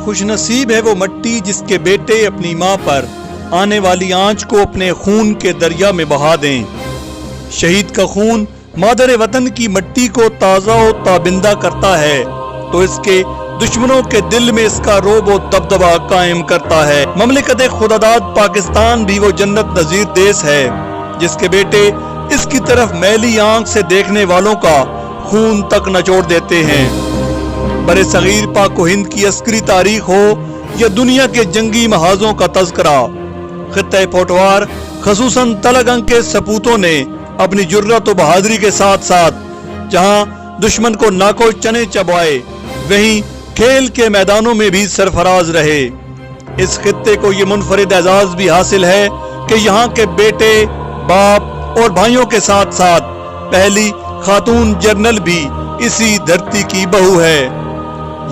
خوش نصیب ہے وہ مٹی جس کے بیٹے اپنی ماں پر آنے والی آنچ کو اپنے خون کے دریا میں بہا دیں۔ شہید کا خون مادر وطن کی مٹی کو تازہ و تابندہ کرتا ہے تو اس کے دشمنوں کے دل میں اس کا رعب و دبدبہ قائم کرتا ہے۔ مملکت خداداد پاکستان بھی وہ جنت نظیر دیس ہے جس کے بیٹے اس کی طرف میلی آنکھ سے دیکھنے والوں کا خون تک نچوڑ دیتے ہیں۔ برِ صغیر پاک و ہند کی عسکری تاریخ ہو یا دنیا کے جنگی محاذوں کا تذکرہ، خطہ پوٹوار خصوصاً تلگنگ کے سپوتوں نے اپنی جرات و بہادری کے ساتھ ساتھ جہاں دشمن کو ناکو چنے چبوائے وہیں کھیل کے میدانوں میں بھی سرفراز رہے۔ اس خطے کو یہ منفرد اعزاز بھی حاصل ہے کہ یہاں کے بیٹے، باپ اور بھائیوں کے ساتھ ساتھ پہلی خاتون جنرل بھی اسی دھرتی کی بہو ہے۔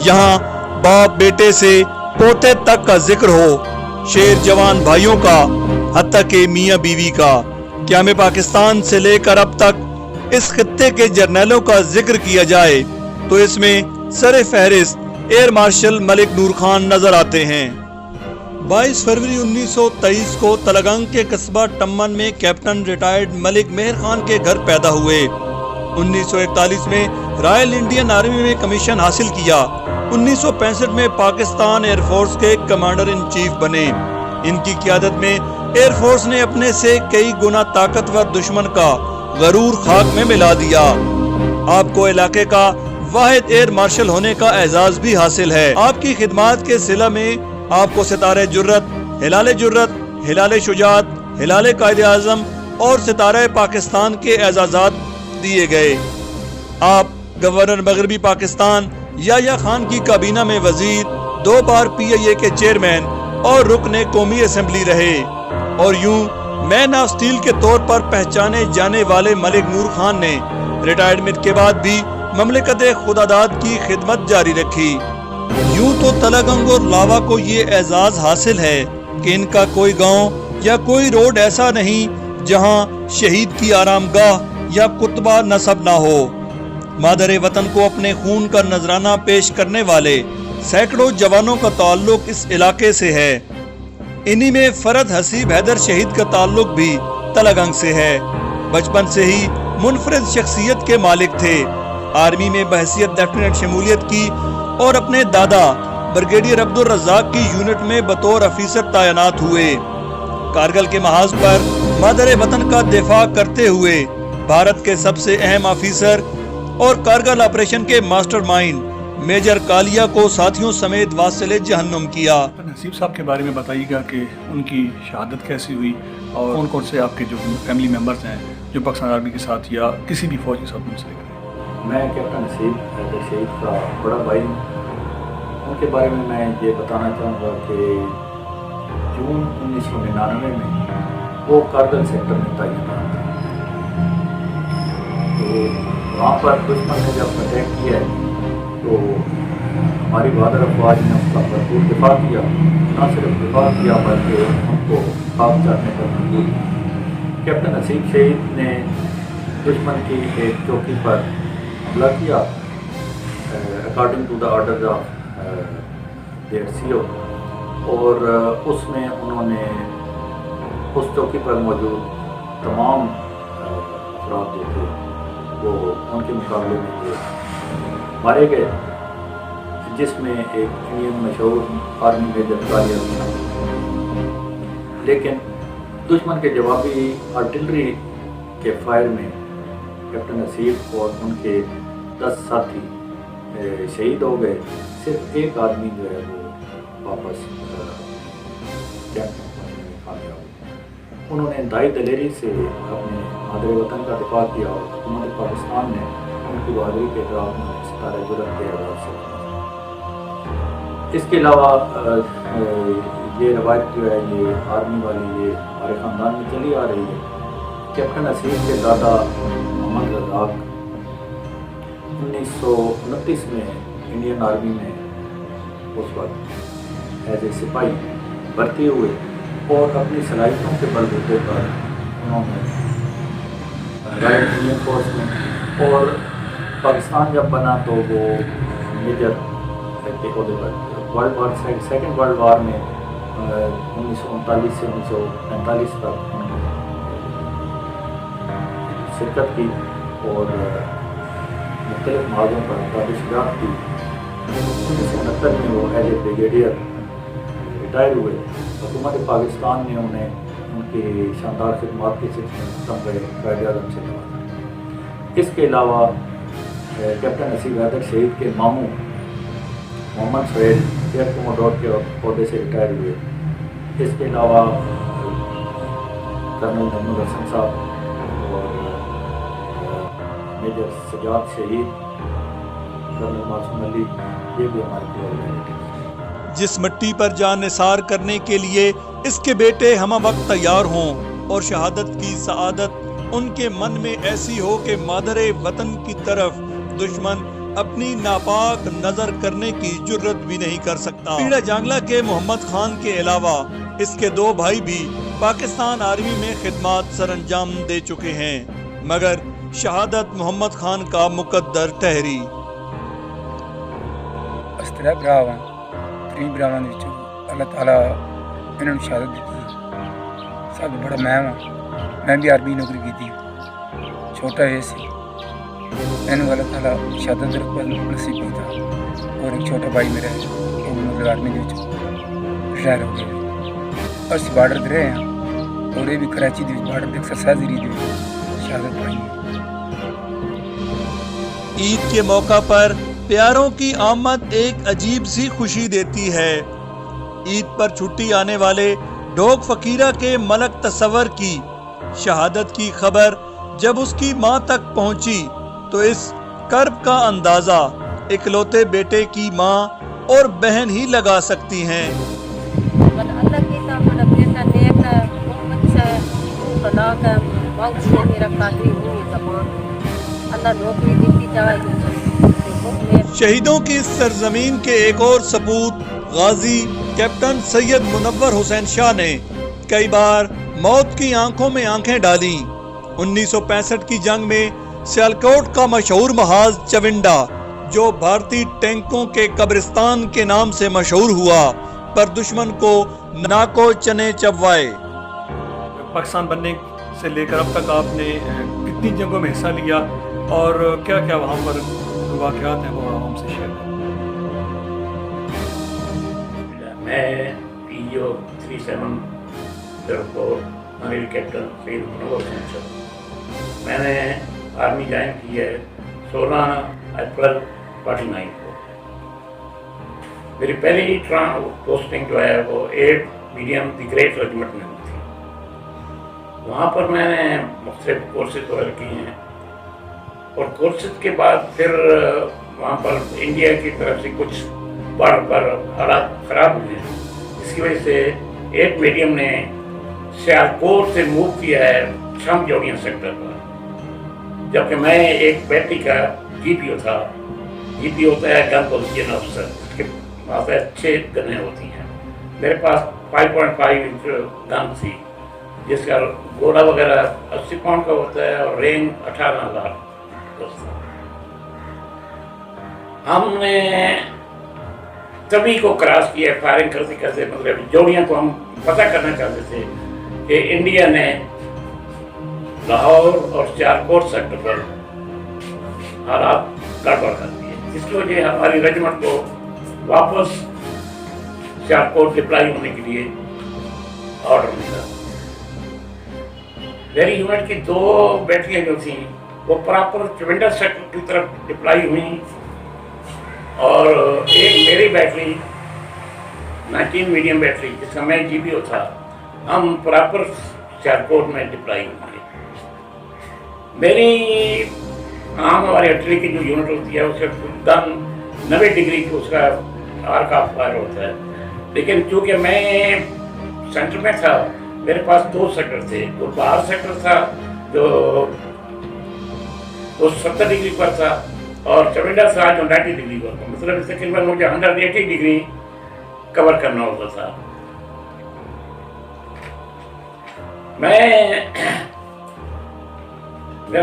یہاں باپ بیٹے سے پوتے تک کا ذکر ہو، شیر جوان بھائیوں کا، حتیٰ کہ میاں بیوی کا۔ قیام پاکستان سے لے کر اب تک اس خطے کے جرنیلوں کا ذکر کیا جائے تو اس میں سر فہرست ایئر مارشل ملک نور خان نظر آتے ہیں۔ 22 فروری 1923 کو تلگنگ کے قصبہ ٹمن میں کیپٹن ریٹائرڈ ملک مہر خان کے گھر پیدا ہوئے۔ 1941 میں رائل انڈین آرمی میں کمیشن حاصل کیا۔ 1965 میں پاکستان ایئر فورس کے کمانڈر ان چیف بنے۔ ان کی قیادت میں ایئر فورس نے اپنے سے کئی گنا طاقتور دشمن کا غرور خاک میں ملا دیا۔ آپ کو علاقے کا واحد ایئر مارشل ہونے کا اعزاز بھی حاصل ہے۔ آپ کی خدمات کے صلہ میں آپ کو ستارہ جرت، ہلال شجاعت، ہلال قائد اعظم اور ستارہ پاکستان کے اعزازات دیے گئے۔ آپ گورنر مغربی پاکستان یحییٰ خان کی کابینہ میں وزیر، 2 بار PIA کے چیئرمین اور رکن قومی اسمبلی رہے، اور یوں مین آف سٹیل کے طور پر پہچانے جانے والے ملک نور خان نے ریٹائرمنٹ کے بعد بھی مملکت خداداد کی خدمت جاری رکھی۔ یوں تو تلگنگ اور لاوا کو یہ اعزاز حاصل ہے کہ ان کا کوئی گاؤں یا کوئی روڈ ایسا نہیں جہاں شہید کی آرام گاہ یا کتبہ نصب نہ ہو۔ مادر وطن کو اپنے خون کا نذرانہ پیش کرنے والے سینکڑوں جوانوں کا تعلق اس علاقے سے ہے۔ انہی میں فرد حسیب حیدر شہید کا تعلق بھی تلگنگ سے ہے۔ بچپن سے ہی منفرد شخصیت کے مالک تھے۔ آرمی میں بحیثیت لیفٹیننٹ شمولیت کی اور اپنے دادا بریگیڈیئر عبدالرزاق کی یونٹ میں بطور افیسر تعینات ہوئے۔ کارگل کے محاذ پر مادر وطن کا دفاع کرتے ہوئے بھارت کے سب سے اہم آفیسر اور کارگل آپریشن کے ماسٹر مائنڈ میجر کالیا کو ساتھیوں سمیت واصل جہنم کیا۔ حسیب صاحب کے بارے میں بتائیے گا کہ ان کی شہادت کیسی ہوئی اور کون کون سے آپ کے جو فیملی ممبرز ہیں جو پاکستان آرمی کے ساتھ یا کسی بھی فوج کے ساتھ منسلک ہیں۔ میں کیپٹن حسیب حیدر شہید کا بڑا بھائی ہوں۔ ان کے بارے میں یہ بتانا چاہوں گا کہ جون 1999 میں وہ کارگل سیکٹر میں تعینات تھے۔ تو وہاں پر دشمن نے جب اٹیک کیا ہے تو ہماری بہادر افواج نے اس کا بھرپور دفاع کیا، نہ صرف دفاع کیا بلکہ ان کو خاک جانے پر مجبور کیا۔ کیپٹن حسیب شہید نے دشمن کی ایک چوکی پر حملہ کیا according to the order of their CO، اور اس میں انہوں نے اس چوکی پر موجود تمام افراد جو تھے وہ ان کے مقابلے میں مارے گئے، جس میں ایک انڈین مشہور آرمی میجر کالیا تھا۔ لیکن دشمن کے جوابی آرٹلری کے فائر میں کیپٹن حسیب اور ان کے 10 ساتھی شہید ہو گئے۔ صرف ایک آدمی جو ہے وہ واپس کیمپ میں پہنچنے میں کامیاب ہوا۔ انہوں نے انتہائی دلیری سے اپنے مادر وطن کا دفاع کیا اور حکومت پاکستان نے ان کی بہادری کے خلاف میں ستارہ جرت کے اعزاز سے۔ اس کے علاوہ یہ روایت جو ہے یہ آرمی والی یہ ہمارے خاندان میں چلی آ رہی ہے۔ کیپٹن حسیب کے دادا محمد رزاق 1929 میں انڈین آرمی میں اس وقت ایز اے سپاہی بھرتی ہوئے اور اپنی صلاحیتوں کے بلبوتے پر انہوں نے رائل انڈین فورس میں، اور پاکستان جب بنا تو وہ میجر کے عہدے پر سیکنڈ ورلڈ وار میں 1939 سے 1945 تک شرکت کی اور مختلف معاہدوں پر شرکت کی. 1969 میں وہ ایز اے بریگیڈیئر ریٹائر ہوئے. حکومت پاکستان نے انہیں ان کی شاندار خدمات کے سلسلے میں قائد اعظم سے نوازا. اس کے علاوہ کیپٹن نصیب حیدر شہید کے ماموں محمد سہیل ایئر کوموڈور کے عہدے سے ریٹائر ہوئے. اس کے علاوہ کرنل محمد حسن صاحب اور میجر سجاد شہید، کرنل معصوم علی، یہ بھی ہمارے پلیئر. جس مٹی پر جان نثار کرنے کے لیے اس کے بیٹے ہمہ وقت تیار ہوں اور شہادت کی سعادت ان کے من میں ایسی ہو کہ مادر وطن کی طرف دشمن اپنی ناپاک نظر کرنے کی جرت بھی نہیں کر سکتا. پیڑا جانگلہ کے محمد خان کے علاوہ اس کے 2 بھائی بھی پاکستان آرمی میں خدمات سر انجام دے چکے ہیں، مگر شہادت محمد خان کا مقدر ٹھہری. ترین براواں اللہ تعالیٰ انہوں نے شہادت دیتی. سب بڑا میں بھی آرمی نوکری کی تھی، چھوٹا ہے سی میں اللہ تعالیٰ شہادت رقبہ نصیب کیا. اور ایک چھوٹا بھائی میرا ہے وہ مطلب آرمی ریٹائر ہو گیا. اس بارڈر رہے ہیں اور یہ بھی کراچی بارڈر ایکسرسائز رہی شہادت پائی. عید کے موقع پر پیاروں کی آمد ایک عجیب سی خوشی دیتی ہے. عید پر چھٹی آنے والے ڈوگ فقیرہ کے ملک تصور کی شہادت کی خبر جب اس کی ماں تک پہنچی تو اس کرب کا اندازہ اکلوتے بیٹے کی ماں اور بہن ہی لگا سکتی ہیں. شہیدوں کی سرزمین کے ایک اور سپوت غازی کیپٹن سید منور حسین شاہ نے کئی بار موت کی آنکھوں میں آنکھیں ڈالیں. 1965 کی جنگ میں سیالکوٹ کا مشہور محاذ چونڈا جو بھارتی ٹینکوں کے قبرستان کے نام سے مشہور ہوا پر دشمن کو ناکو چنے چبوائے. پاکستان بننے سے لے کر اب تک آپ نے کتنی جنگوں میں حصہ لیا اور کیا کیا وہاں پر واقعات ہیں وہ ہم سے شیئر کریں. میں PO 37 مریل کیپٹن سید منور حسین شاہ. میں نے آرمی جوائن کی ہے 16 اپریل 49 کو. میری پہلی پوسٹنگ جو ہے وہ 8 میڈیم دی گریٹ ریجمنٹ میں تھی. وہاں پر میں نے مختلف کورسز وغیرہ کیے ہیں اور کورسز کے بعد پھر وہاں پر انڈیا کی طرف سے کچھ بار بار حالات خراب ہوئے ہیں. اس کی وجہ سے 8 میڈیم نے سیالکوٹ سے موو کیا ہے شام جوڑیاں سیکٹر پر، جبکہ میں ایک بیٹری کا GPO تھا. GPO ہوتا ہے گن پوزیشن آفیسر، اس کے پاس 6 گنیں ہوتی ہیں. میرے پاس 5.5 انچ گن تھی جس کا گولا وغیرہ 80 پاؤنڈ کا ہوتا ہے اور رینج 18,000. ہم نے سبھی کو کراس کیا فائرنگ کرتے کرتے، مطلب جوڑیاں کو ہم پتہ کرنا چاہتے تھے کہ انڈیا نے لاہور اور سیالکوٹ سیکٹر پر حالات گڑبڑ کر دیے، جس کی وجہ ہماری ریجمنٹ کو واپس سیالکوٹ ڈپلائی ہونے کے لیے آرڈر ملا. میری یونٹ کی 2 بیٹریاں جو تھیں وہ پراپر چونڈا سیکٹر کی طرف ڈپلائی ہوئیں اور ایک میری بیٹری 19 میڈیم بیٹری جس کا میں GPO تھا ہم پراپر سیالکوٹ میں ڈپلائی ہوئے. میری عام ہماری آرٹلری کی جو یونٹ ہوتی ہے اس کا گن 90 ڈگری کو اس کا آرک آف فائر ہوتا ہے، لیکن چونکہ میں سینٹر میں تھا میرے پاس 2 سیکٹر تھے. تو باہر سیکٹر تھا جو 70 ڈگری پر تھا اور چونڈا تھا جو 90 ڈگری پر تھا. مطلب تقریباً مجھے 180 ڈگری کور کرنا ہوتا تھا. میرے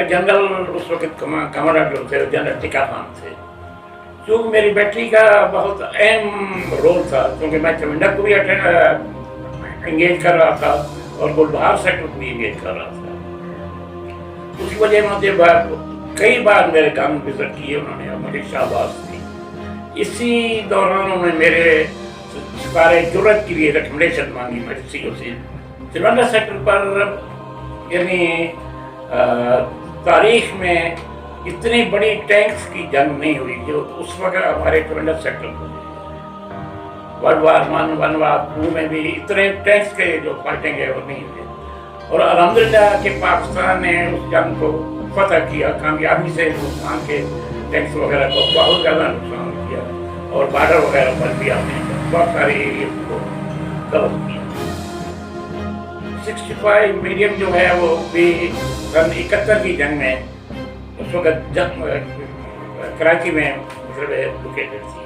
جنرل اس وقت کمانڈر جو تھے جنرل ٹکا خان تھے. क्योंकि मेरी बैटरी का बहुत अहम रोल था, क्योंकि मैं चमिंडा को भी एंगेज कर रहा था और गुलबहार सेक्टर को भी एंगेज कर रहा था। उस वजह मुझे कई बार मेरे काम विजिट किए उन्होंने और मुझे शाबाश दी। इसी दौरान उन्होंने मेरे सिपारे जुर्रत के लिए रिकमेंडेशन मांगी मेरे सीओ से। चमिंडा सेक्टर पर यानी तारीख में इतनी बड़ी टैंक्स की जंग नहीं हुई जो उस वक्त हमारे चमिंडा सेक्टर में वर्ल्ड वार 1, वर्ल्ड वार 2 में भी इतने टैंक्स के जो फाइटिंग है वो नहीं हुए। और अल्हम्दुलिल्लाह कि पाकिस्तान ने उस जंग को फतह किया, कामयाबी से हिंदुस्तान के टैंक्स वगैरह को बहुत ज़्यादा नुकसान किया और बॉर्डर वगैरह पर भी हमने बहुत सारे एरिया को कवर किया। 65 मीडियम जो है वो भी सन 71 की जंग में उस वक्त कराची में लोकेटेड थी।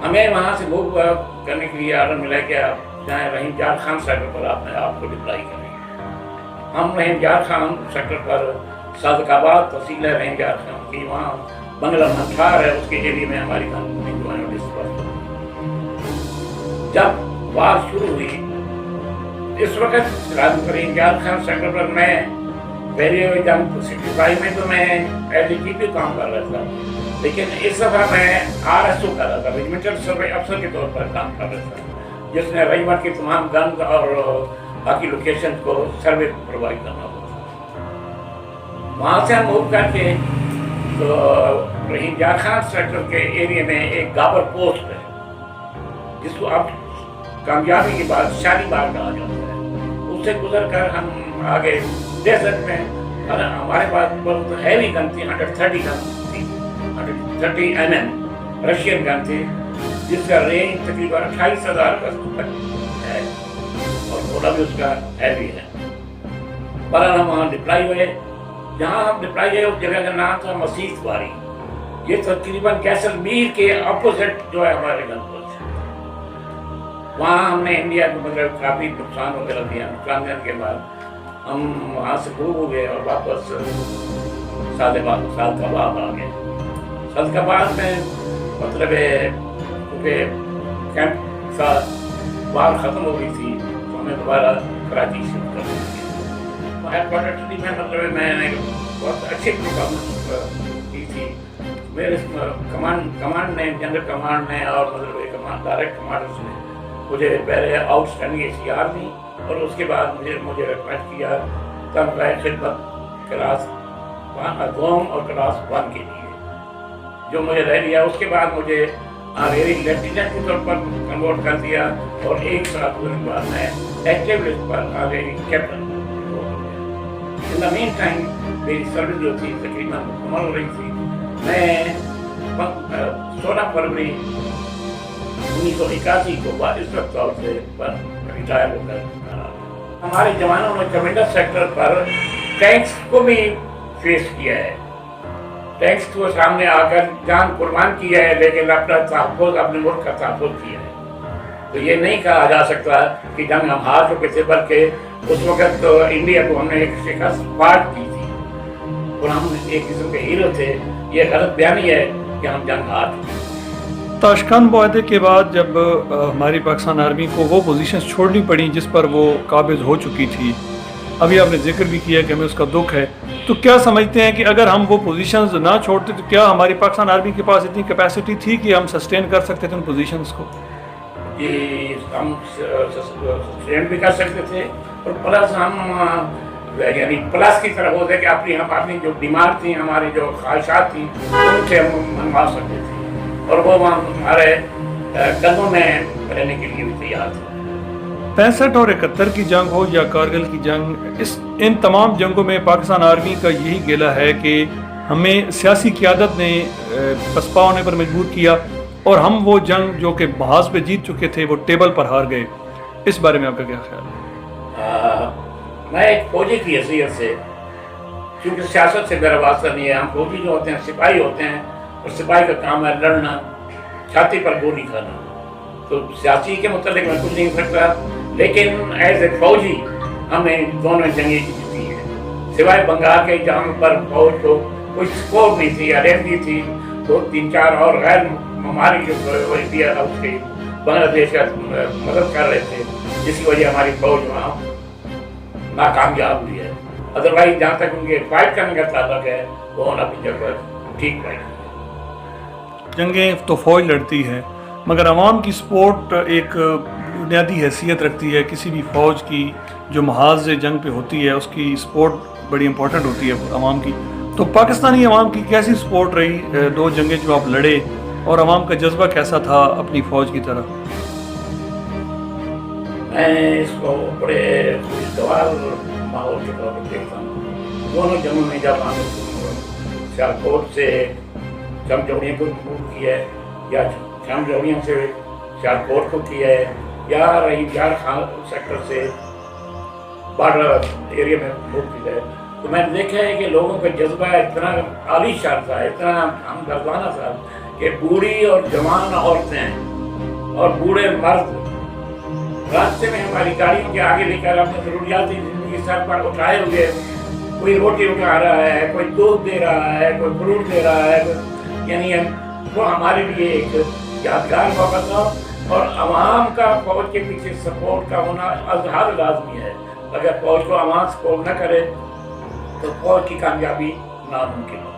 हमें वहाँ से मूव करने के लिए ऑर्डर मिला कि आप जाएँ रहीम जार खान सेक्टर पर अपने आप को डिप्लाई करें। हम रहीम जार खान सेक्टर पर सादकाबाद तहसील है रहीम जार खान की, वहाँ बंगला मंठार है, उसके एरिया में हमारी कंपनी जो है जब बात शुरू हुई इस वक्त रहीम जार खान सेक्टर पर मैं पहले जब 65 में तो मैं एज ए जीपी काम कर रहा था, लेकिन इस दफ़ा मैं RSO कर रहा था, रेजिमेंटल सर्वे अफसर के तौर पर काम कर रहा था, जिसने रेजिमेंट की तमाम गन्स और बाकी लोकेशन को सर्वे प्रोवाइड करना होता था। वहाँ से हम मूव करके तो रहीम जार खान सेक्टर के एरिया में एक गाबर पोस्ट है जिसको अब कामयाबी के बाद शालीमार कहा जाता है। उससे गुजर कर हम आगे डेजर्ट में हमारे पास बहुत हैवी गन थी, 130 गन थी, 130 mm रशियन गन थी जिसका रेंज तकरीबन 28,000 का है और थोड़ा भी उसका हैवी है। पर हम वहाँ डिप्लाई हुए। जहाँ हम डिप्लाई हुए उस जगह का नाम था मसीह वारी। ये तकरीबन कैसलमीर के अपोजिट जो है हमारे गन पोस्ट। वहाँ हमने इंडिया को मतलब काफ़ी नुकसान वगैरह दिया। नुकसान देने के बाद हम वहाँ से मूव हो गए और वापस सादकाबाद आ गए। सादकाबाद में मतलब क्योंकि कैंप का बार ख़त्म हो गई थी तो हमें दोबारा कराची शिफ्ट कर दिया। हेडक्वार्टर में मतलब मैंने बहुत अच्छी परफॉर्मेंस की थी। मेरे कमांड ने जनरल कमांड ने और मतलब डायरेक्ट कमांडर्स ने मुझे पहले आउटस्टैंडिंग ACR दी और उसके बाद मुझे रिक्वेस्ट किया तब मैं खिदमत क्लास 2 और क्लास 1 के लिए जो मुझे रह लिया। उसके बाद मुझे ऑनरेरी लेफ्टिनेंट के तौर पर कन्वर्ट कर दिया और एक साल होने के बाद मैं एक्टिव लिस्ट पर honorary captain. In the mean time मेरी सर्विस जो थी तकरीबन मुकम्मल हो रही थी। मैं 16 फरवरी 1981 को बारिश तौर से रिटायर होकर हमारे जवानों ने चमिंडा सेक्टर पर टैंक्स को भी फेस किया है। टैंक्स को सामने आकर जान कुर्बान किया है, लेकिन अपना तहफ़्फ़ुज़ अपने मुल्क का तहफ़्फ़ुज़ किया है। तो ये नहीं कहा जा सकता कि जंग हम हार चुके थे, बल्कि उस वक्त तो इंडिया को हमने एक शिकस्त पार्ट की थी और हम एक किस्म के हीरो थे। ये गलत बयानी है कि हम जंग हार चुके। ताशकंद मुआहदे के बाद जब हमारी पाकिस्तान आर्मी को वो पोजीशंस छोड़नी पड़ी जिस पर वो काबिज हो चुकी थी, अभी आपने जिक्र भी किया कि हमें उसका दुख है, तो क्या समझते हैं कि अगर हम वो पोजीशंस ना छोड़ते तो क्या हमारी पाकिस्तान आर्मी के पास इतनी कैपेसिटी थी कि हम सस्टेन कर सकते थे उन पोजीशंस को? ये हम सस्टेन भी कर सकते थे और प्लस हम यानी प्लस की तरफ होते कि अपनी जो बीमार थी, हमारी जो ख्वाहिशात थी उनसे हम मनवा सकते थे और वो हमारे कदमों में रहने के लिए भी तैयार थे। 65 और 71 की जंग हो या कारगिल की जंग, इन तमाम जंगों में पाकिस्तान आर्मी का यही गिला है कि हमें सियासी क़यादत ने पसपा होने पर मजबूर किया और हम वो जंग जो कि महाज पे जीत चुके थे वो टेबल पर हार गए। इस बारे में आपका क्या ख्याल है? मैं एक फौजी की हैसियत से, क्योंकि सियासत से मेरा वास्ता नहीं है, हम फौजी जो होते हैं सिपाही होते हैं और सिपाही का काम है लड़ना, छाती पर गोली खाना। तो सियासी के मुताबिक मैं कुछ नहीं कर सकता, लेकिन एज ए फौजी हमने दोनों जंगें जीती हैं। सिवाय बंगाल के जहाँ पर फौज को कोई स्कोर नहीं थी, अरेंजी थी, 2-3-4 और गैर ममालिक इंडिया उसके बांग्लादेश का मदद कर रहे थे, जिसकी वजह हमारी फौज वहाँ नाकामयाब हुई है। अदरवाइज जहाँ तक उनके फाइट करने का ताल्लुक है वो होना अपनी जगह ठीक फाइट। जंगें तो फौज लड़ती है, मगर आवाम की सपोर्ट एक बुनियादी हैसियत रखती है। किसी भी फ़ौज की जो महाज जंग पे होती है उसकी सपोर्ट बड़ी इंपॉर्टेंट होती है आवाम की। तो पाकिस्तानी आवाम की कैसी सपोर्ट रही 2 जंगें जो आप लड़े, और आवाम का जज्बा कैसा था अपनी फ़ौज की तरह? मैं इसको बड़े खुशगवार माहौल के तौर पर देखता हूँ। दोनों जंगों में जब हमने सियालकोट से चमचौड़ियों को मूव किया है, या चमचौड़ियों से सियालकोट को किया है, या रही बिहार खान सेक्टर से बॉर्डर एरिया में मूव किया है, तो मैंने देखा है कि लोगों का जज्बा इतना आलीशान था, इतना हमदर्दाना था कि बूढ़ी और जवान औरतें और बूढ़े मर्द रास्ते में हमारी गाड़ियों के आगे लेकर अपने ज़रूरियाती ज़िंदगी सर पर उठाए हुए, कोई रोटी उठा रहा है, कोई दूध दे रहा है, कोई फ्रूट दे रहा है, यानी वो हमारे लिए एक यादगार मौका था। और आवाम का फौज के पीछे सपोर्ट का होना हर लाजमी है। अगर फौज को आवाम सपोर्ट न करे तो फौज की कामयाबी नामुमकिन है।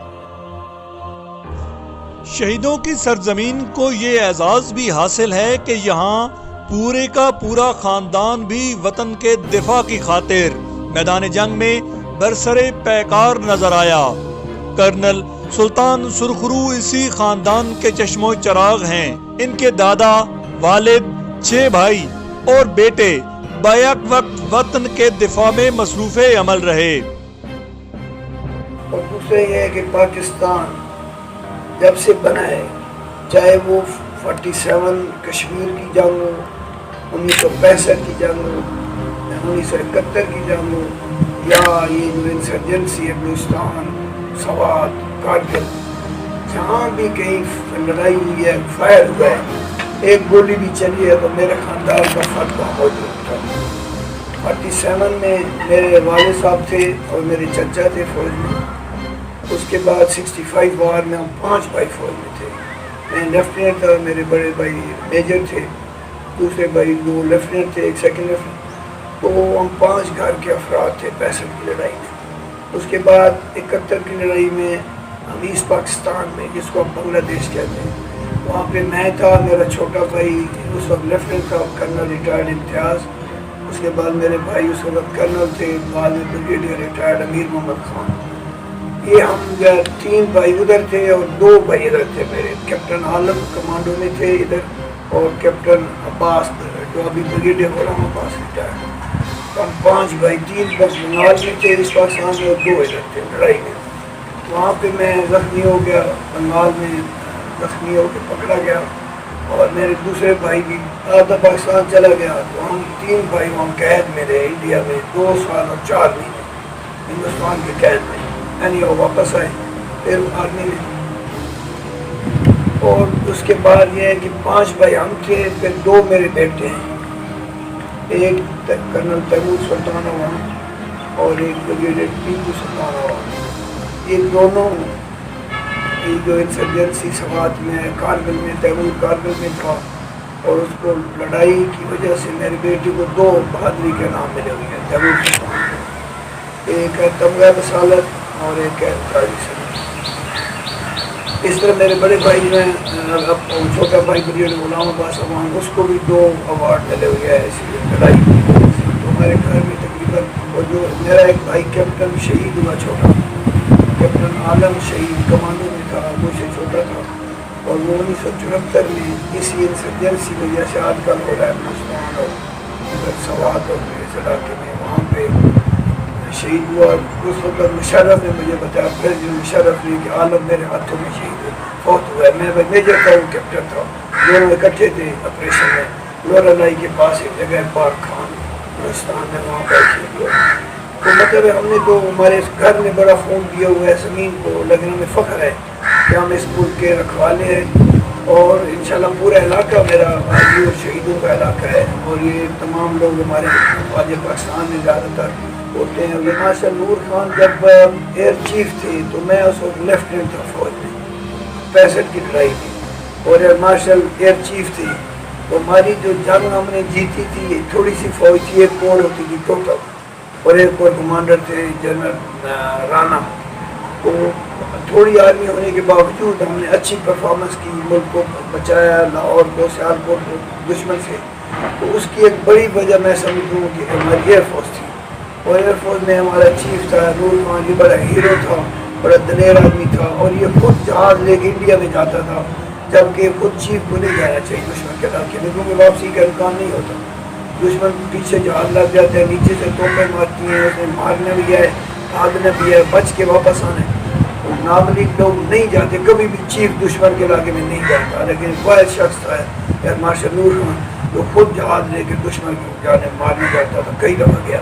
शहीदों की सरजमीन को ये एजाज़ भी हासिल है कि यहाँ पूरे का पूरा खानदान भी वतन के दिफा की खातिर मैदान जंग में बरसरे पैकार नजर आया। कर्नल सुल्तान सुरखरू इसी खानदान के चश्मो चराग हैं। इनके दादा, वालिद, 6 भाई और बेटे बैक वक्त वतन के दिफा में मसरूफ़े अमल रहे। और दूसरा ये है कि पाकिस्तान जब से बना है, चाहे वो 47 कश्मीर की जंग हो, 1965 की जंग हो, 1971 की जंग हो, या ये जो इंसर्जेंसी है बलूचिस्तान, सवात, कारगिल, जहाँ भी कहीं लड़ाई हुई है, फायर हुआ है, एक गोली भी चली है तो मेरे खानदान का फर्क मौजूद था। 47 में मेरे वाले साहब थे और मेरे चचा थे फौज में। उसके बाद 65 वार में हम 5 भाई फौज में थे। मैं लेफ्टिनेंट था, मेरे बड़े भाई मेजर थे, दूसरे भाई 2 लेफ्टिनेंट थे, 1 सेकंड लेफ्टिनेंट। तो हम 5 घर के अफराद थे 65 की लड़ाई में। उसके बाद 71 की लड़ाई में हम ईस्ट पाकिस्तान में, जिसको हम बांग्लादेश कहते हैं, वहाँ पे मैं था, मेरा छोटा भाई उस वक्त लेफ्टिनेंट था, कर्नल रिटायर्ड इम्तियाज़। उसके बाद मेरे भाई उस वक्त कर्नल थे, बाद में ब्रिगेडियर रिटायर्ड अमीर मोहम्मद खान। ये हम 3 भाई उधर थे और 2 भाई इधर थे मेरे। कैप्टन आलम कमांडो में थे इधर, और कैप्टन अब्बास जो अभी ब्रिगेडियर गुलाम अब्बास रिटायर्ड। तो हम 5 भाई, 3 बंगाल में थे इस पाकिस्तान में और 2 इधर थे लड़ाई में। वहाँ पे मैं जख्मी हो गया, बंगाल में जख्मी होकर पकड़ा गया, और मेरे दूसरे भाई भी आधा पाकिस्तान चला गया। तो हम 3 भाई वहाँ कैद में रहे इंडिया में 2 साल और 4 महीने हिंदुस्तान के कैद में, यानी वो वापस आए फिर आर्मी में। और उसके बाद ये है कि 5 भाई हम थे, फिर 2 मेरे बेटे हैं, एक कर्नल तैमूर सुल्तान हुआ और एक ब्रिगेडियर टीपू सुल्तान हुआ। ये दोनों ये जो इंसर्जेंसी सवात में कारगिल में, तैमूर कारगिल में था, और उसको लड़ाई की वजह से मेरे बेटे को 2 बहादुरी के नाम मिले हुए हैं तैमूर सुल्तान को। एक है तमगा बसालत और एक है ताजी सलीम। इस तरह मेरे बड़े भाई में छोटा भाई ब्रिगेडियर गुलाम अब्बास अवान, उसको भी 2 अवार्ड मिले हुए हैं इसी लड़ाई की। तो हमारे घर में तकरीबन, और जो मेरा एक भाई कैप्टन शहीद हुआ छोटा, कैप्टन आलम शहीद कमांडो में था, मुझसे छोटा था, और वो 1974 में इसी इंसर्जेंसी में जैसे आजकल हो रहा है बलूचिस्तान और सवात और इस इलाके में, वहाँ पे शहीद हुआ। उस वक्त मुशर्रफ ने मुझे बताया, प्रेसिडेंट मुशर्रफ ने, कि आलम मेरे हाथों में शहीद फौत हुआ है। मैं मेजर था, वो कैप्टन था, दोनों इकट्ठे थे ऑपरेशन में। लोरालाई के पास एक जगह पार्क खान हिंदुस्तान में, वहाँ पर शहीद हुआ। तो मतलब हमने तो हमारे घर में बड़ा खून दिया हुआ है ज़मीन को, लेकिन हमें फ़ख्र है कि हम इस मुल्क के रखवाले हैं, और इंशाल्लाह पूरा इलाका मेरा आजी और शहीदों का इलाका है। और ये तमाम लोग हमारे आज पाकिस्तान में ज़्यादातर होते हैं। और माशा नूर खान जब एयर चीफ थे तो मैं उस वक्त लेफ्टिनेंट था फौज में, 1965 की लड़ाई थी और एयर मार्शल एयर चीफ थी। तो हमारी जो जंग हमने जीती थी, ये थोड़ी सी फौज थी, एक कोर होती थी टोटल, और एक कोर कमांडर थे जनरल राणा। तो थोड़ी आर्मी होने के बावजूद हमने अच्छी परफॉर्मेंस की, मुल्क को बचाया, लाहौर को, सियालकोट को दुश्मन से। तो उसकी एक बड़ी वजह मैं समझता हूँ कि हमारी एयरफोर्स थी, और एयरफोर्स में हमारा चीफ था नूर खान, ये बड़ा हीरो था, बड़ा दलेर आदमी था, और ये खुद जहाज़ लेके इंडिया में जाता था, जबकि खुद चीफ को नहीं जाना चाहिए दुश्मन के इलाके में, क्योंकि वापसी का इम्कान नहीं होता। दुश्मन पीछे जहाज़ लग जाते हैं, नीचे से तोपें मारती हैं, उसमें मारने भी है, भागने भी है, बच के वापस आने। तो नामलिक लोग नहीं जाते, कभी भी चीफ दुश्मन के इलाके में नहीं जाता, लेकिन वाहिद शख्स था एयर मार्शल नूर खान, जो खुद जहाज़ लेके दुश्मन को जाने मारने जाता था, कई दफ़ा गया।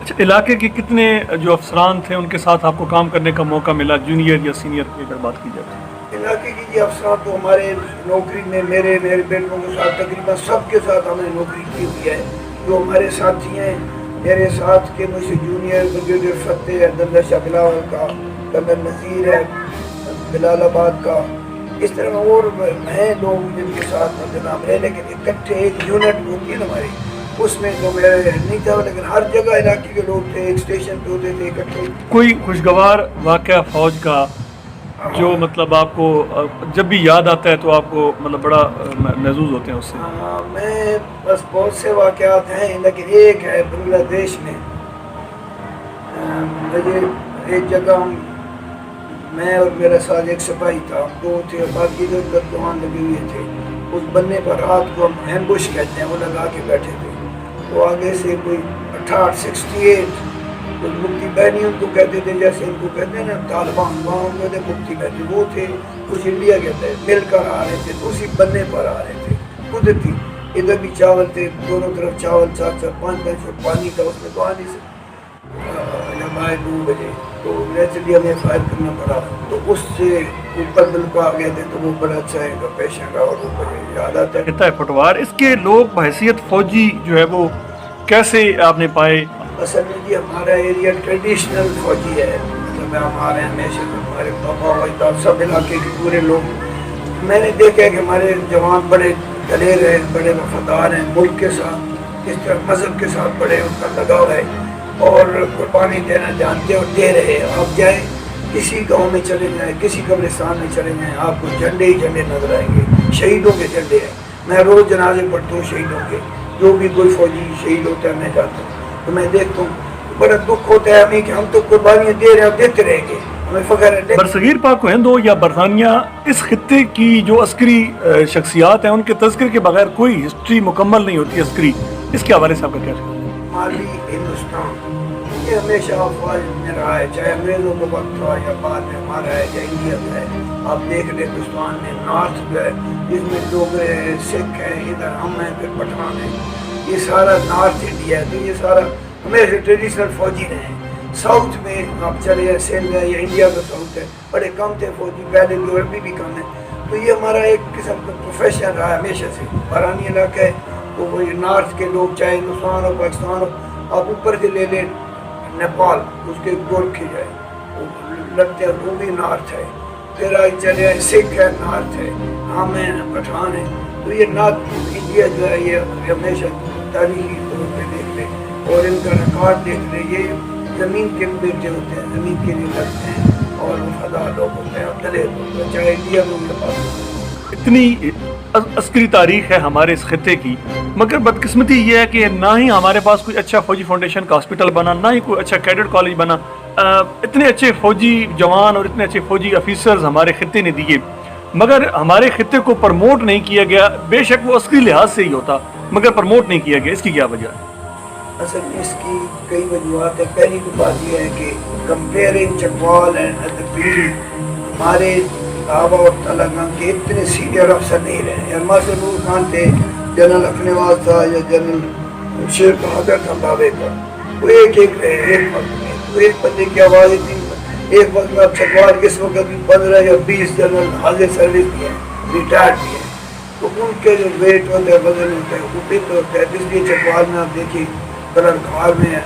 अच्छा, इलाके के कितने जो अफसरान थे उनके साथ आपको काम करने का मौका मिला, जूनियर या सीनियर की अगर बात की जाए? इलाके की ये अफसरान तो हमारे नौकरी में मेरे बेटों के साथ तकरीबन सबके साथ हमने नौकरी की हुई है। जो हमारे साथी हैं मेरे साथ के मुझसे जूनियर ब्रिगेडियर फतेह है, दंदा शाह बिलावल का, कर्नल नज़ीर है बिलालाबाद का, इस तरह और हैं लोग जिनके साथ जनाब है, लेकिन इकट्ठे एक यूनिट होती है ना हमारी, उसमें तो मेरे नहीं था, लेकिन हर जगह इलाके के लोग थे, एक स्टेशन पे होते थे इकट्ठे। कोई खुशगवार वाक़या फौज का जो मतलब आपको जब भी याद आता है तो आपको मतलब बड़ा महसूस होते हैं उससे? हाँ, मैं बस बहुत से वाक़यात हैं, लेकिन एक है बांग्लादेश में। मुझे एक जगह मैं और मेरा साथ एक सिपाही था, हम दो थे, बाकी जो गद्दान लगे हुए थे, उस बनने पर रात को हम एम्बुश कहते हैं, वो लगा के बैठे थे। तो आगे से कोई 68 कुछ मुफ्ती बहनी उनको कहते थे, जैसे इनको कहते हैं ना तालिबान, वहाँ उनको थे मुफ्ती बहनी, वो थे कुछ इंडिया के थे, मिलकर आ रहे थे, तो उसी बनने पर आ रहे थे कुदरती। इधर भी चावल थे, दोनों तरफ चावल, 4-5 फुट पानी था, उसमें तो आने से जब आए 2 बजे तो नेचुरली हमें फायर करना पड़ा। तो उससे ऊपर बिल्कुल आ गए थे, तो वो बड़ा अच्छा है पेशेंट का, और वो मुझे याद आता है। कहता है फटवार, इसके लोग बहैसियत फौजी जो है वो कैसे आपने पाए? असल में जी हमारा एरिया ट्रेडिशनल फौजी है, मतलब हमारे हमेशा हमारे पापा वजदा सब इलाके के पूरे लोग, मैंने देखा है कि हमारे जवान बड़े दलेर हैं, बड़े वफादार हैं, मुल्क के साथ इस तरह मज़हब के साथ बड़े उनका लगाव है, और कुर्बानी देना जानते और दे रहे हैं। आप जाए किसी गांव में चले जाएं, किसी कब्रिस्तान में चले जाएं, आपको झंडे ही झंडे नजर आएंगे, शहीदों के झंडे हैं। मैं रोज़ जनाजे पढ़ता हूँ शहीदों के, जो भी कोई फौजी शहीद होता है मैं जाता हूँ, तो मैं देखता हूँ बड़ा दुख होता है हमें कि हम तो कुर्बानियाँ दे रहे हैं, देते रहेंगे, हमें फ़ख्र है। बरसगीर पाक हिंद हो या बरतानिया, इस खित्ते की जो अस्करी शख्सियात हैं उनके तज़किर के बगैर कोई हिस्ट्री मुकम्मल नहीं होती अस्करी, इसके हवाले से आपका क्या ख्याल है? माली हिंदुस्तान ये हमेशा अफवाज में रहा है, चाहे अंग्रेज़ों के वक्त था या बाद में हमारा है या इंडिया का है। आप देख रहे हिंदुस्तान में नॉर्थ जो है, जिसमें डोगरे हैं, सिख हैं, इधर हम हैं, फिर पठान हैं, ये सारा नॉर्थ इंडिया है। तो ये सारा हमेशा ट्रेडिशनल फौजी रहे हैं। साउथ में आप चले जाए, सिंध है या इंडिया का साउथ है, बड़े कम थे फौजी, पहले भी और अभी भी कम है। तो ये हमारा एक किस्म का प्रोफेशन रहा है हमेशा से। बारानी इलाका है तो वही नॉर्थ के लोग, चाहे हिंदुस्तान हो पाकिस्तान हो, आप ऊपर से ले लें नेपाल, उसके गोरखे जाए लगते हैं, वो भी नॉर्थ है। फिर आगे चले आए, सिख है, नॉर्थ है, हम हैं, पठान है। तो ये नॉर्थ इंडिया जो है ये हमेशा तारीखी तौर पर देख ले और इनका रिकॉर्ड देख ले, ये ज़मीन के बेटे होते हैं, ज़मीन के लिए लड़ते हैं और वफादार लोग होते हैं, दलेर होते हैं, चाहे इंडिया में उनके पास। इतनी अस्करी तारीख है हमारे इस खत्ते की, मगर बदकिस्मती ये है कि ना ही हमारे पास कोई अच्छा फौजी फाउंडेशन का हॉस्पिटल बना, ना ही कोई अच्छा कैडेट कॉलेज बना। इतने अच्छे फौजी जवान और इतने अच्छे फौजी ऑफिसर्स हमारे खत्ते ने दिए, मगर हमारे खत्ते को प्रमोट नहीं किया गया। बेशक वो अस्करी लिहाज से ही होता, मगर प्रमोट नहीं किया गया। इसकी क्या वजह है? असल में इसकी कई वजूहत है। पहली तो बात यह है कि कंपेयरिंग चकवाल एंड हमारे बाबा और तलंगाना के इतने सीनियर अफसर नहीं रहे। अरमा से नूर खान थे, जनरल अखनेवाल था या जनरल शेर बहादुर था बाबे का, वो एक रहे एक वक्त में। तो एक बंदे की आवाज़ थी, एक वक्त में अब चकवाल किस वक्त भी 15 या 20 जनरल हाजिर सर्विस भी हैं, रिटायर्ड भी हैं। तो उनके जो वेट होता है, वजन होता है, वो भी तो होता है। इसलिए चकवाल में आप देखिए कलरघार में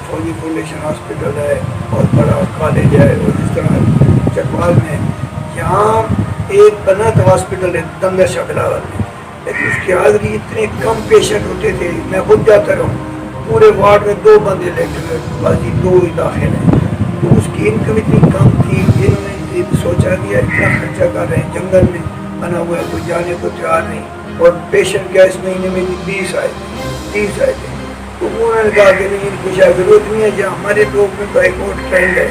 फौजी फाउंडेशन हॉस्पिटल है, बहुत बड़ा कॉलेज है, और इस तरह चकवाल में यहाँ एक बना था हॉस्पिटल दंगा शाह बिलावल में, लेकिन उसकी हाजिरी इतने कम पेशेंट होते थे, मैं खुद जाता रहूँ, पूरे वार्ड में 2 बंदे लेके बाजी 2 ही दाखिल हैं, तो उसकी इनकम इतनी कम थी, इन्होंने सोचा कि इतना खर्चा कर रहे हैं, जंगल में बना हुआ है, कोई जाने को तैयार नहीं, और पेशेंट क्या इस महीने में 20 आए थे, 30 आए थे, तो उन्होंने कहा कि नहीं, इनको शायद जरूरत नहीं है, जहाँ हमारे लोग में तो एक और ट्रेंड है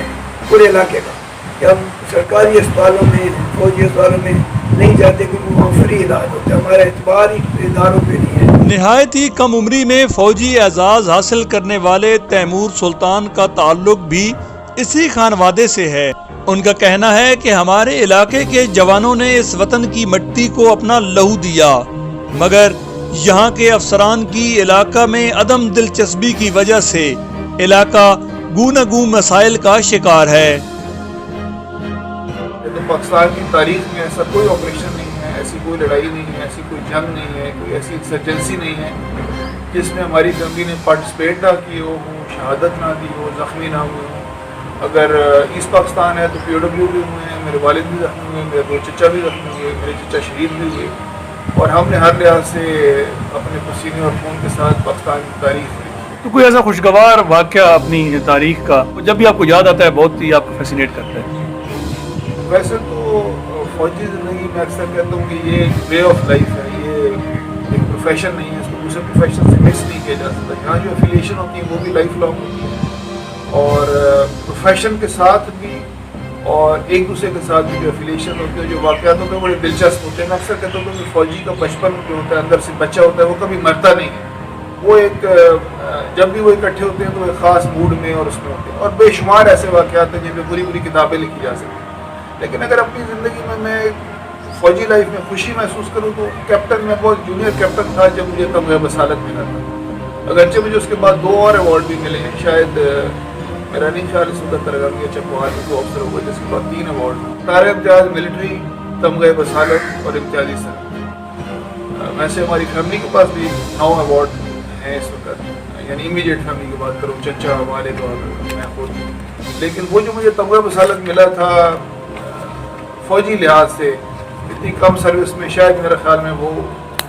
पूरे इलाके का कि हम सरकारी अस्पतालों में, फौजी अस्पतालों में नहीं जाते क्योंकि वहाँ फ्री इलाज होता है, हमारा एतबार ही इदारों पे नहीं है। निहायत ही कम उम्री में फौजी एजाज हासिल करने वाले तैमूर सुल्तान का ताल्लुक भी इसी खानवादे से है। उनका कहना है कि हमारे इलाके के जवानों ने इस वतन की मिट्टी को अपना लहू दिया, मगर यहाँ के अफसरान की इलाका में अदम दिलचस्पी की वजह से इलाका गूनागू मसाइल का शिकार है। तो पाकिस्तान की तारीख में ऐसा कोई ऑपरेशन नहीं है, ऐसी कोई लड़ाई नहीं है, ऐसी कोई जंग नहीं है, कोई ऐसी इंसर्जेंसी नहीं है जिसमें हमारी फैमिली ने पार्टिसिपेट ना की हो, शहादत ना दी हो, ज़ख्मी ना हुए हो। अगर ईस्ट पाकिस्तान है तो POW भी हुए हैं, मेरे वालिद भी ज़ख्मी हुए, मेरे 2 चचा भी ज़ख्मी हुए, मेरे चचा शहीद भी हुए, और हमने हर लिहाज से अपने पसीने और खून के साथ पाकिस्तान की तारीख लिखी। तो कोई ऐसा खुशगवार वाक़या अपनी तारीख का जब भी आपको याद आता है बहुत ही आपको फैसिनेट करता है? वैसे तो फौजी ज़िंदगी में अक्सर कहता हूँ कि ये एक वे ऑफ लाइफ है, ये एक प्रोफेशन नहीं है, इसको दूसरे प्रोफेशन से मिक्स नहीं किया जा सकता। यहाँ जो एफिलिएशन होती है वो भी लाइफ लॉन्ग होती है, और प्रोफेशन के साथ भी और एक दूसरे के साथ भी जो एफिलिएशन होती है, जो वाक़यात होते हैं बड़े दिलचस्प होते हैं। मैं अक्सर कहता हूँ कि फ़ौजी का बचपन जो होता है, अंदर से बच्चा होता है, वो कभी मरता नहीं है। वो एक जब भी वो इकट्ठे होते हैं तो एक ख़ास मूड में और उसमें होते हैं, और बेशुमार ऐसे वाक़यात हैं जिनमें पूरी पूरी किताबें लिखी जा सकती हैं। लेकिन अगर अपनी ज़िंदगी में मैं फ़ौजी लाइफ में खुशी महसूस करूँ तो कैप्टन में बहुत जूनियर कैप्टन था जब मुझे तमग़ा बसालत मिला था। अगरचे मुझे उसके बाद 2 और अवार्ड भी मिले हैं, शायद मेरा नहीं ख्याल इस वक्त तरगामी चकवाल को अफसर हुआ, जिसके बाद 3 अवार्ड, तारे इम्तियाज़ मिलिट्री, तमग़ा बसालत और इम्तियाज़ी सर। वैसे हमारी फैमिली के पास भी 9 अवार्ड हैं इस वक्त, यानी इमीडिएट फैमिली की बात करूँ, चचा, वालिद और मैं खुद। लेकिन वो जो मुझे तमग़ा बसालत मिला था फ़ौजी लिहाज से इतनी कम सर्विस में, शायद मेरे ख्याल में वो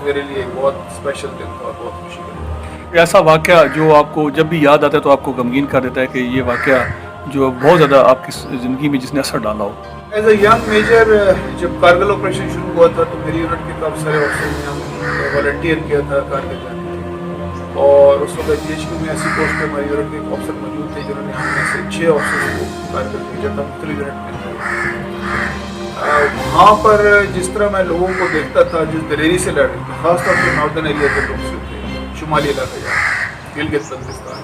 मेरे लिए एक बहुत स्पेशल दिन था और बहुत खुशी का। ऐसा वाक़या जो आपको जब भी याद आता है तो आपको गमगीन कर देता है कि ये वाक़या जो बहुत ज़्यादा आपकी ज़िंदगी में जिसने असर डाला हो? एज ए यंग मेजर जब कारगिल ऑपरेशन शुरू हुआ था तो मेरी यूनिट के काफ़ी सारे ऑफिसर ने हम वॉलंटियर किया था कारगिल जाने के लिए, और उस वक्त GHQ में ऐसी पोस्ट पर हमारी यूनिट के एक ऑफिसर मौजूद थे जिन्होंने हमने से 6 ऑफिसर्स को कारगिल भेजा था मुख्तलिफ यूनिट में। वहाँ पर जिस तरह मैं लोगों को देखता था जिस दलेरी से लड़ रहे थे, ख़ासतौर पर नॉर्दर्न एरिया के लोग से थे, शुमाली इलाका जहाँ गिलगित बल्तिस्तान,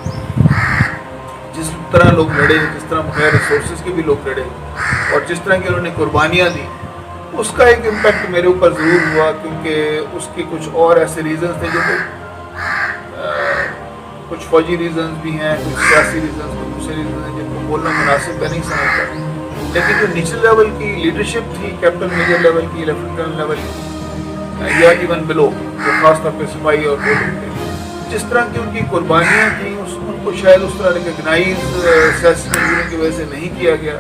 जिस तरह लोग लड़े, जिस तरह बगैर रिसोर्सेज के भी लोग लड़े और जिस तरह की उन्होंने कुर्बानियाँ दी, उसका एक इम्पैक्ट मेरे ऊपर ज़रूर हुआ, क्योंकि उसके कुछ और ऐसे रीज़न्स थे जो कुछ फौजी रीज़न्स भी हैं, कुछ सियासी रीज़न्स, कुछ दूसरे रीज़न हैं जिनको बोलना मुनासिब नहीं समझता। लेकिन जो निचले लेवल की लीडरशिप थी, कैप्टन मेजर लेवल की, लेफ्टिनेंट लेवल की, या इवन बिलो, जो खासतौर पर सिपाही और वो लोग थे, जिस तरह की उनकी कुर्बानियाँ थी उनको शायद उस तरह रिकगनाइज सियासी मजबूरी की वजह से नहीं किया गया।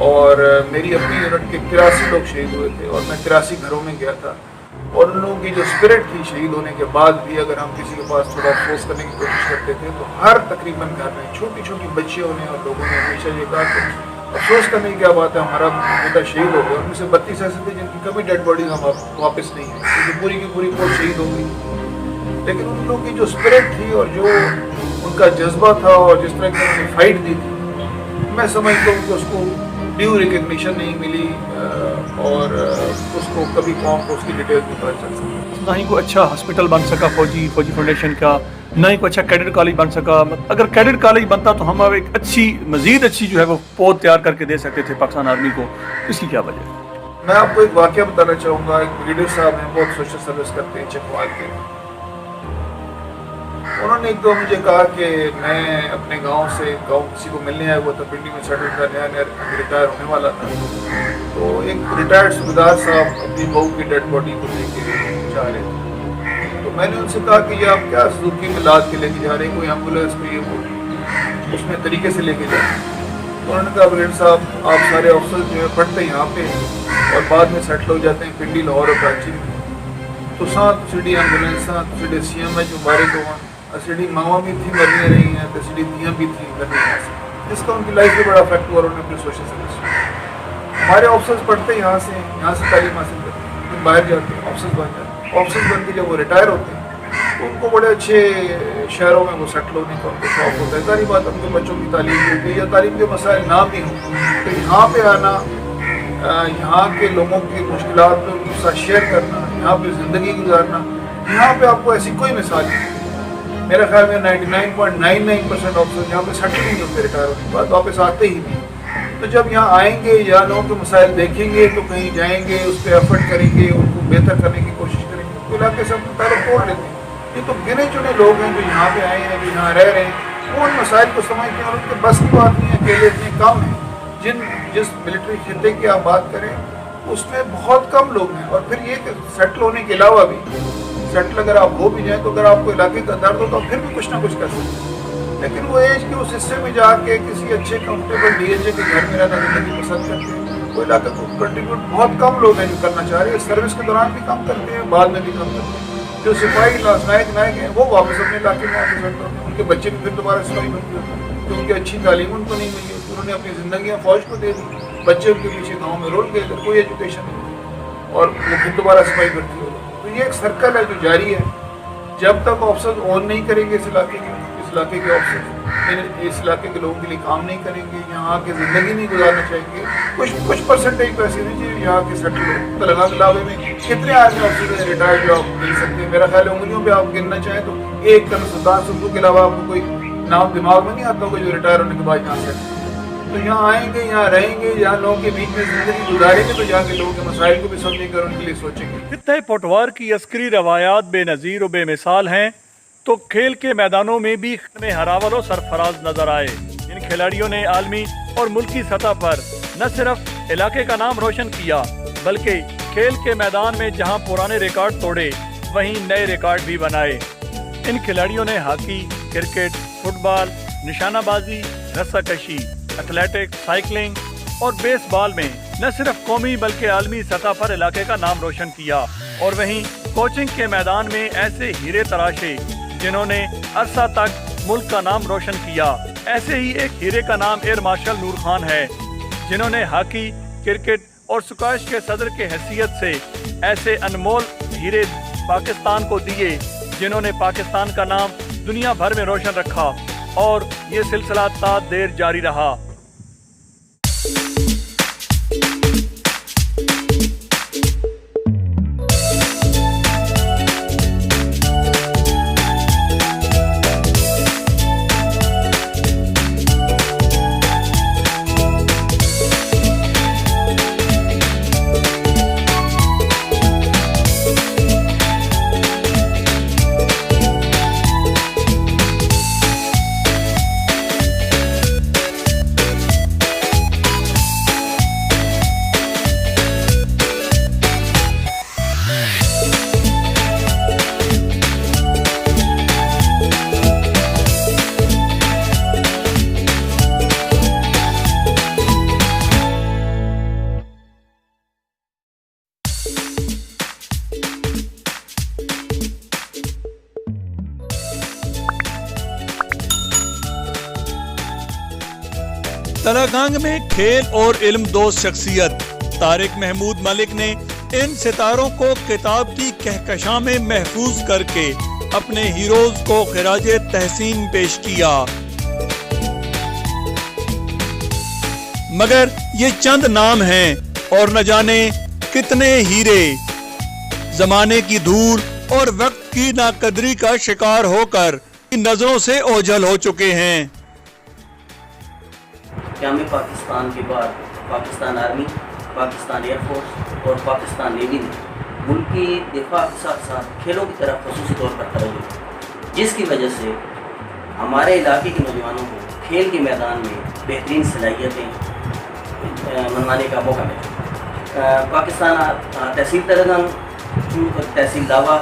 और मेरी अपनी यूनिट के 83 लोग शहीद हुए थे और मैं 83 घरों में गया था, और उन लोगों की जो स्पिरिट थी शहीद होने के बाद भी, अगर हम किसी के पास थोड़ा अफसोस करने की कोशिश करते थे तो हर तकरीबन घर में छोटी छोटी बच्चियों ने और लोगों ने हमेशा ये कहा कि अफसोस करने की क्या बात है, हमारा बेटा शहीद हो गया। उनमें से 32 ऐसे थे जिनकी कभी डेड बॉडीज हम वापस नहीं है, क्योंकि पूरी की पूरी पोस्ट शहीद हो गई। लेकिन उन लोगों की जो स्पिरिट थी और जो उनका जज्बा था और जिस तरह की उन्होंने फाइट दी थी, मैं समझता हूँ कि उसको ड्यू रिकग्निशन नहीं मिली, और उसको कभी कौम को उसकी डिटेल्स भी पता चल सकी। ना ही कोई अच्छा हॉस्पिटल बन सका फौजी फाउंडेशन का, ना ही कोई अच्छा कैडेट कॉलेज बन सका। अगर कैडेट कॉलेज बनता तो हम अब एक मज़ीद अच्छी जो है वो पौध तैयार करके दे सकते थे पाकिस्तान आर्मी को। इसकी क्या वजह? मैं आपको एक वाक़या बताना चाहूँगा। एक ब्रिगेडियर साहब हैं, बहुत सोशल सर्विस करते हैं चकवाल के। उन्होंने एक दो मुझे कहा कि मैं अपने गांव किसी को मिलने आया हुआ था, पिंडी में सेटल था, नया रिटायर होने वाला था। तो एक रिटायर्ड सूबेदार साहब अपनी बहू की डेड बॉडी को लेके जा रहे थे। तो मैंने उनसे कहा कि ये आप क्या सुजुकी में लाद के लेके जा रहे हैं, कोई एम्बुलेंस में ये वो उसमें तरीके से लेके जाए। तो उन्होंने कहा ब्रिगेड साहब आप सारे ऑफिसर्स जो है पढ़ते हैं यहाँ पे और बाद में सेटल हो जाते हैं पिंडी लाहौर और कराची में। तो साथ सी एम्बुलेंस सी CMH मुबारक हुआ सी मावा भी थी मरनी रही हैं तो सी दियाँ भी थी मरनी, जिसका उनकी लाइफ में बड़ा अफेक्ट हुआ। उन्होंने अपनी सोशल सर्विस हमारे ऑफिसर्स पढ़ते यहाँ से तालीम हासिल करते हैं, फिर बाहर जाते हैं ऑफिसर्स बन जाते हैं। ऑफिसर्स बन के जब वो रिटायर होते हैं तो उनको बड़े अच्छे शहरों में वो सेटल होने का उनको शौक होता है। सारी बात उनके बच्चों की तालीम होती है या तालीम के मसाइल ना भी हों तो यहाँ पे आना, यहाँ के लोगों की मुश्किलात पर उनके साथ शेयर करना, यहाँ पे ज़िंदगी गुजारना, यहाँ पे आपको ऐसी कोई मिसाल नहीं। मेरा ख्याल में 99.99% ऑफिसर यहाँ पे सेटल नहीं होते रिटायर होने के बाद, वापस आते ही नहीं। तो जब यहाँ आएंगे या लोगों के मसाइल देखेंगे तो कहीं जाएंगे, उस पर एफर्ट करेंगे, उनको बेहतर करने की कोशिश करेंगे। तो इलाके से अपने ताल्लुक तोड़ लेते हैं। ये तो गिने चुने लोग हैं जो यहाँ पे आए हैं, जो यहाँ रह रहे हैं, वो उन मसाइल को समझते हैं और उनके बस की बात नहीं है, अकेले इतने कम हैं। जिस मिलिट्री खिते की आप बात करें उसमें बहुत कम लोग हैं। और फिर ये सेटल होने के अलावा भी सेटल अगर आप हो भी जाएँ तो अगर आपको इलाके का दर्द हो तो फिर भी कुछ ना कुछ कर सकते हैं। लेकिन वो एज के उस हिस्से में जाके किसी अच्छे कंफर्टेबल DHA के घर में रहना ज़िंदगी पसंद करते हैं, वो इलाके को कंट्रीब्यूट बहुत कम लोग हैं जो करना चाह रहे हैं। सर्विस के दौरान भी कम करते हैं, बाद में भी कम करते हैं। जो सिपाही नायक हैं वो वापस अपने इलाके में आके सेटल होते हैं। उनके बच्चे भी फिर दोबारा सिपाही बन गए होते हैं, तो उनकी अच्छी तालीम उनको नहीं मिली, तो उन्होंने अपनी ज़िंदगियाँ फौज को दे दी, बच्चे उनके पीछे गाँव में रोल गए, कोई एजुकेशन नहीं, और वो फिर दोबारा सिपाही भर्ती हो गए। तो ये एक सर्कल है जो जारी है। जब तक ऑफिसर्स ऑन नहीं करेंगे इस इलाके के ऑफिसर्स इस इलाके के लोगों के लिए काम नहीं करेंगे, यहाँ के ज़िंदगी नहीं गुजारना चाहेंगे, कुछ परसेंटेज पैसे दीजिए यहाँ के सेटल लोग। तेलंगाना इलाके में कितने आर्मी ऑफिसर रिटायर्ड जॉब मिल सकते हैं? मेरा ख्याल है उंगलियों पे आप गिनना चाहें तो एक कर्नल सुल्तान सिद्धू के अलावा आपको कोई नाम दिमाग में नहीं आता होगा जो रिटायर होने के बाद यहाँ सेटल। तो यहाँ आएंगे, यहाँ रहेंगे, यहाँ लोगों के बीच में ज़िंदगी गुजारेंगे तो यहाँ के लोगों के मसाइल को भी समझेंगे और उनके लिए सोचेंगे। खित्ते पटवार की अस्करी रवायात बेनज़ीर व बेमिसाल हैं तो खेल के मैदानों में भी में हरावल और सरफराज नजर आए। इन खिलाड़ियों ने आलमी और मुल्की सतह पर न सिर्फ इलाके का नाम रोशन किया बल्कि खेल के मैदान में जहां पुराने रिकॉर्ड तोड़े वहीं नए रिकॉर्ड भी बनाए। इन खिलाड़ियों ने हॉकी, क्रिकेट, फुटबॉल, निशानाबाजी, रस्साकशी, एथलेटिक्स, साइकिलिंग और बेसबॉल में न सिर्फ कौमी बल्कि आलमी सतह पर इलाके का नाम रोशन किया। और वहीं कोचिंग के मैदान में ऐसे हीरे तराशे जिन्होंने अरसा तक मुल्क का नाम रोशन किया। ऐसे ही एक हीरे का नाम एयर मार्शल नूर खान है जिन्होंने हॉकी, क्रिकेट और स्क्वैश के सदर के हैसियत से ऐसे अनमोल हीरे पाकिस्तान को दिए जिन्होंने पाकिस्तान का नाम दुनिया भर में रोशन रखा और ये सिलसिला ता देर जारी रहा। तलाकांग में खेल और इल्म दोस्त शख्सियत तारिक महमूद मलिक ने इन सितारों को किताब की कहकशां में महफूज करके अपने हीरोज को खिराजे तहसीन पेश किया। मगर ये चंद नाम हैं और न जाने कितने हीरे जमाने की धूल और वक्त की नाकदरी का शिकार होकर नजरों से ओझल हो चुके हैं। क़याम पाकिस्तान के बाद पाकिस्तान आर्मी, पाकिस्तान एयरफोर्स और पाकिस्तान नेवी ने मुल्क की दिफा के साथ साथ खेलों की तरफ ख़ुसूसी तौर पर तवज्जो दी, जिसकी वजह से हमारे इलाके के नौजवानों को खेल के मैदान में बेहतरीन सलाहियतें मनवाने का मौका मिला। पाकिस्तान तहसील तेलंगाना, तहसील लावा,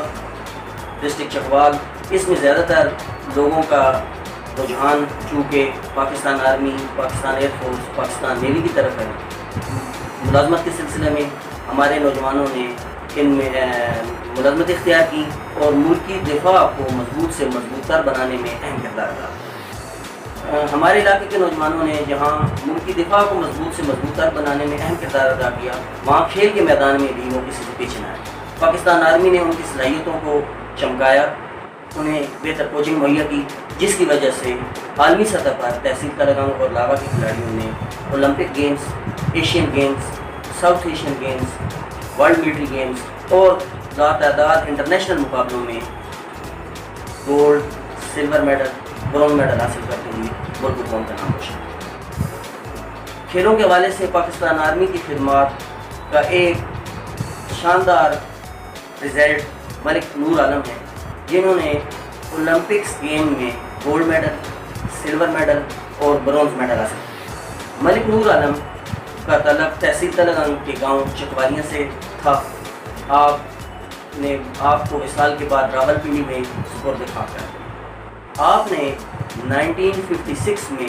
डिस्ट्रिक्ट चकवाल, इसमें ज़्यादातर लोगों का رجحان چونکہ Pakistan army, Pakistan air force, Pakistan navy کی طرف ہے، ملازمت کے سلسلے میں ہمارے نوجوانوں نے ان میں ملازمت اختیار کی اور ملکی دفاع کو مضبوط سے مضبوط تر بنانے میں اہم کردار ادا۔ ہمارے علاقے کے نوجوانوں نے جہاں ملکی دفاع کو مضبوط سے مضبوط تر بنانے میں اہم کردار ادا کیا، وہاں کھیل کے میدان میں بھی وہ کسی سے پیچھے نہ آئے۔ پاکستان آرمی نے ان کی صلاحیتوں کو چمکایا، انہیں بہتر کوچنگ مہیا کی، جس کی وجہ سے عالمی سطح پر تحصیل تلنگانہ اور لاوا کے کھلاڑیوں نے Olympic games, Asian games, South Asian games, world military games اور تعداد انٹرنیشنل مقابلوں میں gold, silver medal, bronze medal حاصل کرتے ہوئے ملک و قوم کا نام روشن۔ کھیلوں کے حوالے سے پاکستان آرمی کی خدمات کا ایک شاندار رزلٹ ملک نور عالم ہے، جنہوں نے اولمپکس گیم میں گولڈ میڈل، سلور میڈل اور برونز میڈل حاصل کیا۔ ملک نور عالم کا تعلق تحصیل تلنگانہ کے گاؤں چکوالیاں سے تھا۔ آپ کو وصال کے بعد راول پنڈی میں سپرد خاک کیا۔ آپ نے 1956 میں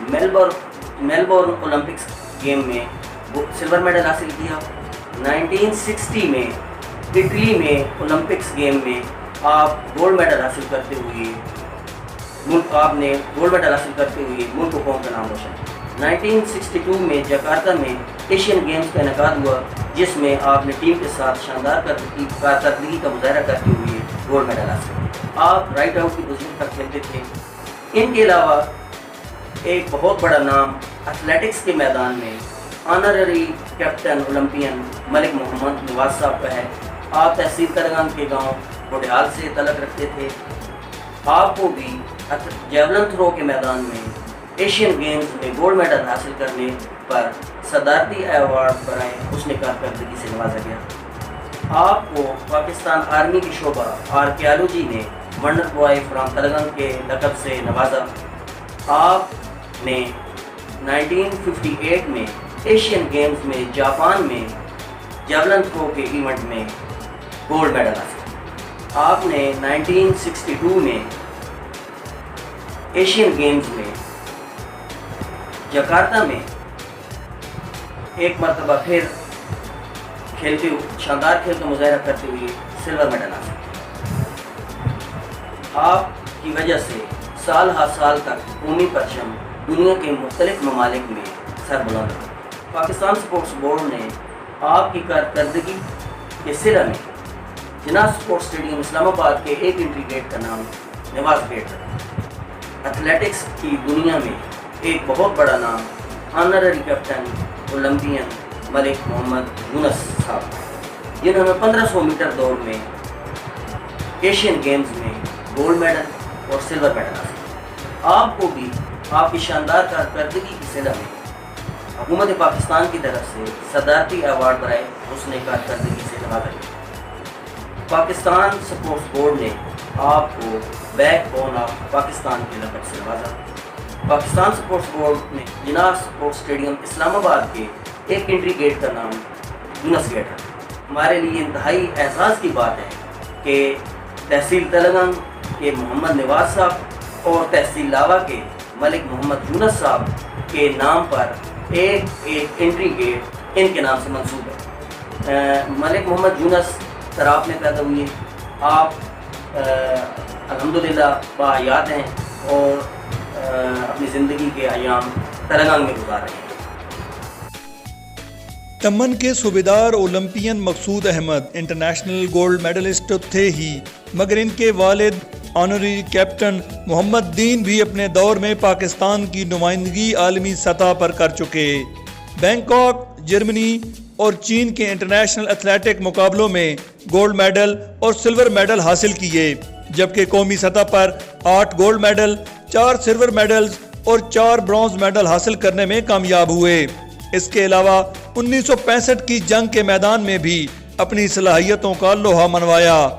میلبورن اولمپکس گیم میں سلور میڈل حاصل کیا۔ 1960 میں اٹلی میں اولمپکس گیم میں آپ گولڈ میڈل حاصل کرتے ہوئے ملک و قوم کا نام روشن کیا۔ 1962 میں جکارتہ میں ایشین گیمز کا انعقاد ہوا، جس میں آپ نے ٹیم کے ساتھ شاندار کارکردگی کا مظاہرہ کرتے ہوئے گولڈ میڈل حاصل کیا۔ آپ رائٹ آؤٹ کی پوزیشن پر کھیلتے تھے۔ ان کے علاوہ ایک بہت بڑا نام ایتھلیٹکس کے میدان میں آنرری کیپٹن اولمپین ملک محمد نواز صاحب کا ہے۔ آپ تحصیل تلنگانہ کے گاؤں بوڈیال سے تعلق رکھتے تھے۔ آپ کو بھی جیولن تھرو کے میدان میں ایشین گیمز میں گولڈ میڈل حاصل کرنے پر صدارتی ایوارڈ برائے حسن کارکردگی سے نوازا گیا۔ آپ کو پاکستان آرمی کی شعبہ آرکیالوجی نے ونڈر بوائے فرام تلنگانہ کے لقب سے نوازا۔ آپ نے 1958 میں ایشین گیمز میں جاپان میں جیولن تھرو کے ایونٹ میں گولڈ میڈل حاصل کیا۔ آپ نے 1962 میں ایشین گیمز میں جکارتہ میں ایک مرتبہ پھر شاندار کھیل کا مظاہرہ کرتے ہوئے سلور میڈل حاصل کیا۔ آپ کی وجہ سے سال ہر سال تک قومی پرچم دنیا کے مختلف ممالک میں سربلند رہا۔ پاکستان سپورٹس بورڈ نے آپ کی کارکردگی کے صلہ میں جناح سپورٹس اسٹیڈیم اسلام آباد کے ایک انٹری گیٹ کا نام نواز گیٹ رکھا۔ ایتھلیٹکس کی دنیا میں ایک بہت بڑا نام آنرری کیپٹن اولمپین ملک محمد یونس صاحب، جنہوں نے 1500 میٹر دوڑ میں ایشین گیمز میں گولڈ میڈل اور سلور میڈل حاصل کیا۔ آپ کو بھی آپ کی شاندار کارکردگی کی صلہ میں حکومت پاکستان کی طرف سے صدارتی ایوارڈ برائے حسن کارکردگی سے نوازا گیا۔ پاکستان سپورٹس بورڈ نے آپ کو بیک بون آف پاکستان کے لقب سے نوازا۔ پاکستان سپورٹس بورڈ نے جناح سپورٹس اسٹیڈیم اسلام آباد کے ایک انٹری گیٹ کا نام یونس گیٹ رکھا۔ ہمارے لیے انتہائی اعزاز کی بات ہے کہ تحصیل تلنگانہ کے محمد نواز صاحب اور تحصیل لاوا کے ملک محمد یونس صاحب کے نام پر ایک انٹری گیٹ ان کے نام سے منسوب ہے۔ ملک محمد یونس تراب میں پیدا ہوئے۔ آپ الحمدللہ باحیات ہیں اور اپنی زندگی کے ایام تلنگانہ میں گزار رہے ہیں۔ تمن کے صوبیدار اولمپئن مقصود احمد انٹرنیشنل گولڈ میڈلسٹ تھے ہی، مگر ان کے والد آنرری کیپٹن محمد دین بھی اپنے دور میں پاکستان کی نمائندگی عالمی سطح پر کر چکے۔ بینکاک، جرمنی اور چین کے انٹرنیشنل ایتھلیٹک مقابلوں میں گولڈ میڈل اور سلور میڈل حاصل کیے، جبکہ قومی سطح پر 8 گولڈ میڈل، 4 سلور میڈلز اور 4 برونز میڈل حاصل کرنے میں کامیاب ہوئے۔ اس کے علاوہ 1965 کی جنگ کے میدان میں بھی اپنی صلاحیتوں کا لوہا منوایا۔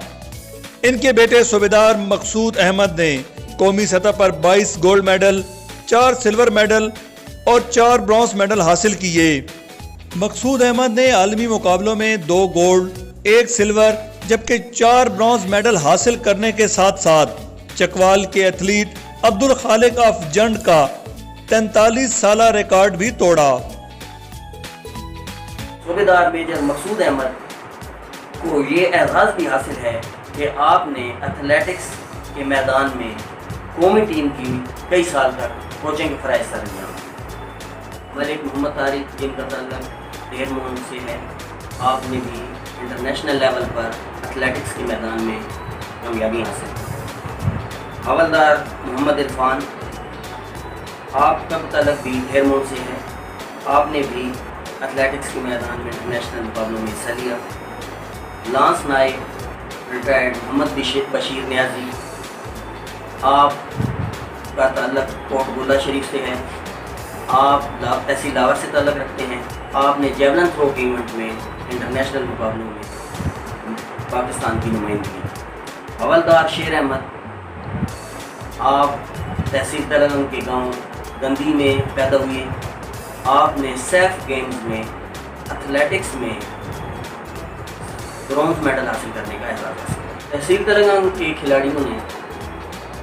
ان کے بیٹے صوبیدار مقصود احمد نے قومی سطح پر 22 گولڈ میڈل، 4 سلور میڈل اور 4 برونز میڈل حاصل کیے۔ مقصود احمد نے عالمی مقابلوں میں 2 گولڈ، 1 سلور جبکہ 4 برونز میڈل حاصل کرنے کے ساتھ ساتھ چکوال کے ایتھلیٹ عبدالخالق افجنڈ کا 43 سالہ ریکارڈ بھی توڑا۔ صوبیدار میجر مقصود احمد کو یہ اعزاز بھی حاصل ہے کہ آپ نے ایتھلیٹکس کے میدان میں قومی ٹیم کی کئی سال تک کوچنگ کے فرائض سر انجام۔ ملک محمد طارق جن کا تعلق ڈھیر مون سے ہے، آپ نے بھی انٹرنیشنل لیول پر ایتھلیٹکس کے میدان میں کامیابی حاصل کی۔ حوالدار محمد عرفان، آپ کا تعلق بھی ڈھیر مون سے ہے، آپ نے بھی ایتھلیٹکس کے میدان میں انٹرنیشنل مقابلوں میں حصہ لیا۔ لانس نائب ریٹائرڈ محمد بشیر نیازی، آپ کا تعلق کوٹ گولہ شریف سے ہے، آپ تحصیل لاور سے تعلق رکھتے ہیں، آپ نے جیولن تھرو کے ایونٹ میں انٹرنیشنل مقابلوں میں پاکستان کی نمائندگی۔ حوالدار شیر احمد، آپ تحصیل تلنگانہ کے گاؤں گندی میں پیدا ہوئے، آپ نے سیف گیمز میں ایتھلیٹکس میں برونز میڈل حاصل کرنے کا اعزاز حاصل کیا۔ تحصیل تلنگانہ کے کھلاڑیوں نے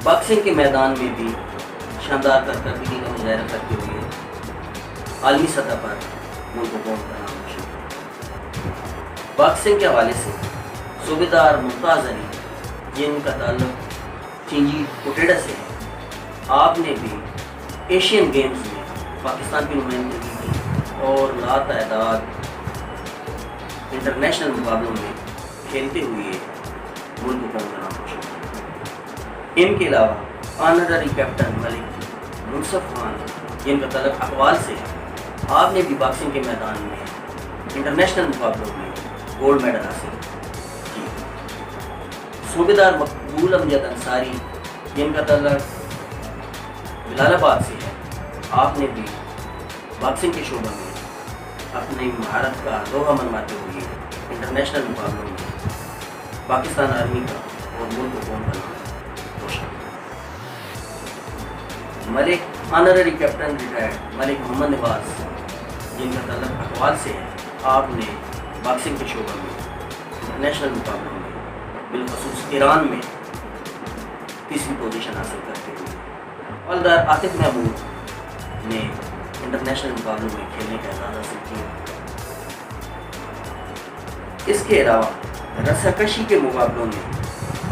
باکسنگ کے میدان میں بھی شاندار کارکردگی کا مظاہرہ کرتے ہوئے عالمی سطح پر ملک کو قوم کا نام روشن کیا۔ باکسنگ کے حوالے سے صوبیدار ممتاز علی جن کا تعلق چینجی کوٹیڈا سے ہے، آپ نے بھی ایشین گیمز میں پاکستان کی نمائندگی کی اور لاتعداد انٹرنیشنل مقابلوں میں کھیلتے ہوئے ملک کو قوم کا نام روشن کیا۔ ان کے علاوہ آنرری کیپٹن ملک منصف خان جن کا تعلق اقوال سے ہے، آپ نے بھی باکسنگ کے میدان میں انٹرنیشنل مقابلوں میں گولڈ میڈل حاصل کیا۔ صوبیدار مقبول امجد انصاری جن کا تعلق جلال آباد سے ہے، آپ نے بھی باکسنگ کے شعبہ میں اپنی مہارت کا لوہا منواتے ہوئے انٹرنیشنل مقابلوں میں پاکستان آرمی کا اور ملک کو قوم کا نام روشن کیا۔ ملک آنرری کیپٹن ریٹائرڈ ملک محمد نواز جن کا تعلق اقوال سے ہے، آپ نے باکسنگ کے شعبہ میں انٹرنیشنل مقابلوں میں بالخصوص ایران میں تیسری پوزیشن حاصل کرتے ہوئے حوالدار عاطف محمود نے انٹرنیشنل مقابلوں میں کھیلنے کا اعزاز حاصل کیا۔ اس کے علاوہ رسا کشی کے مقابلوں میں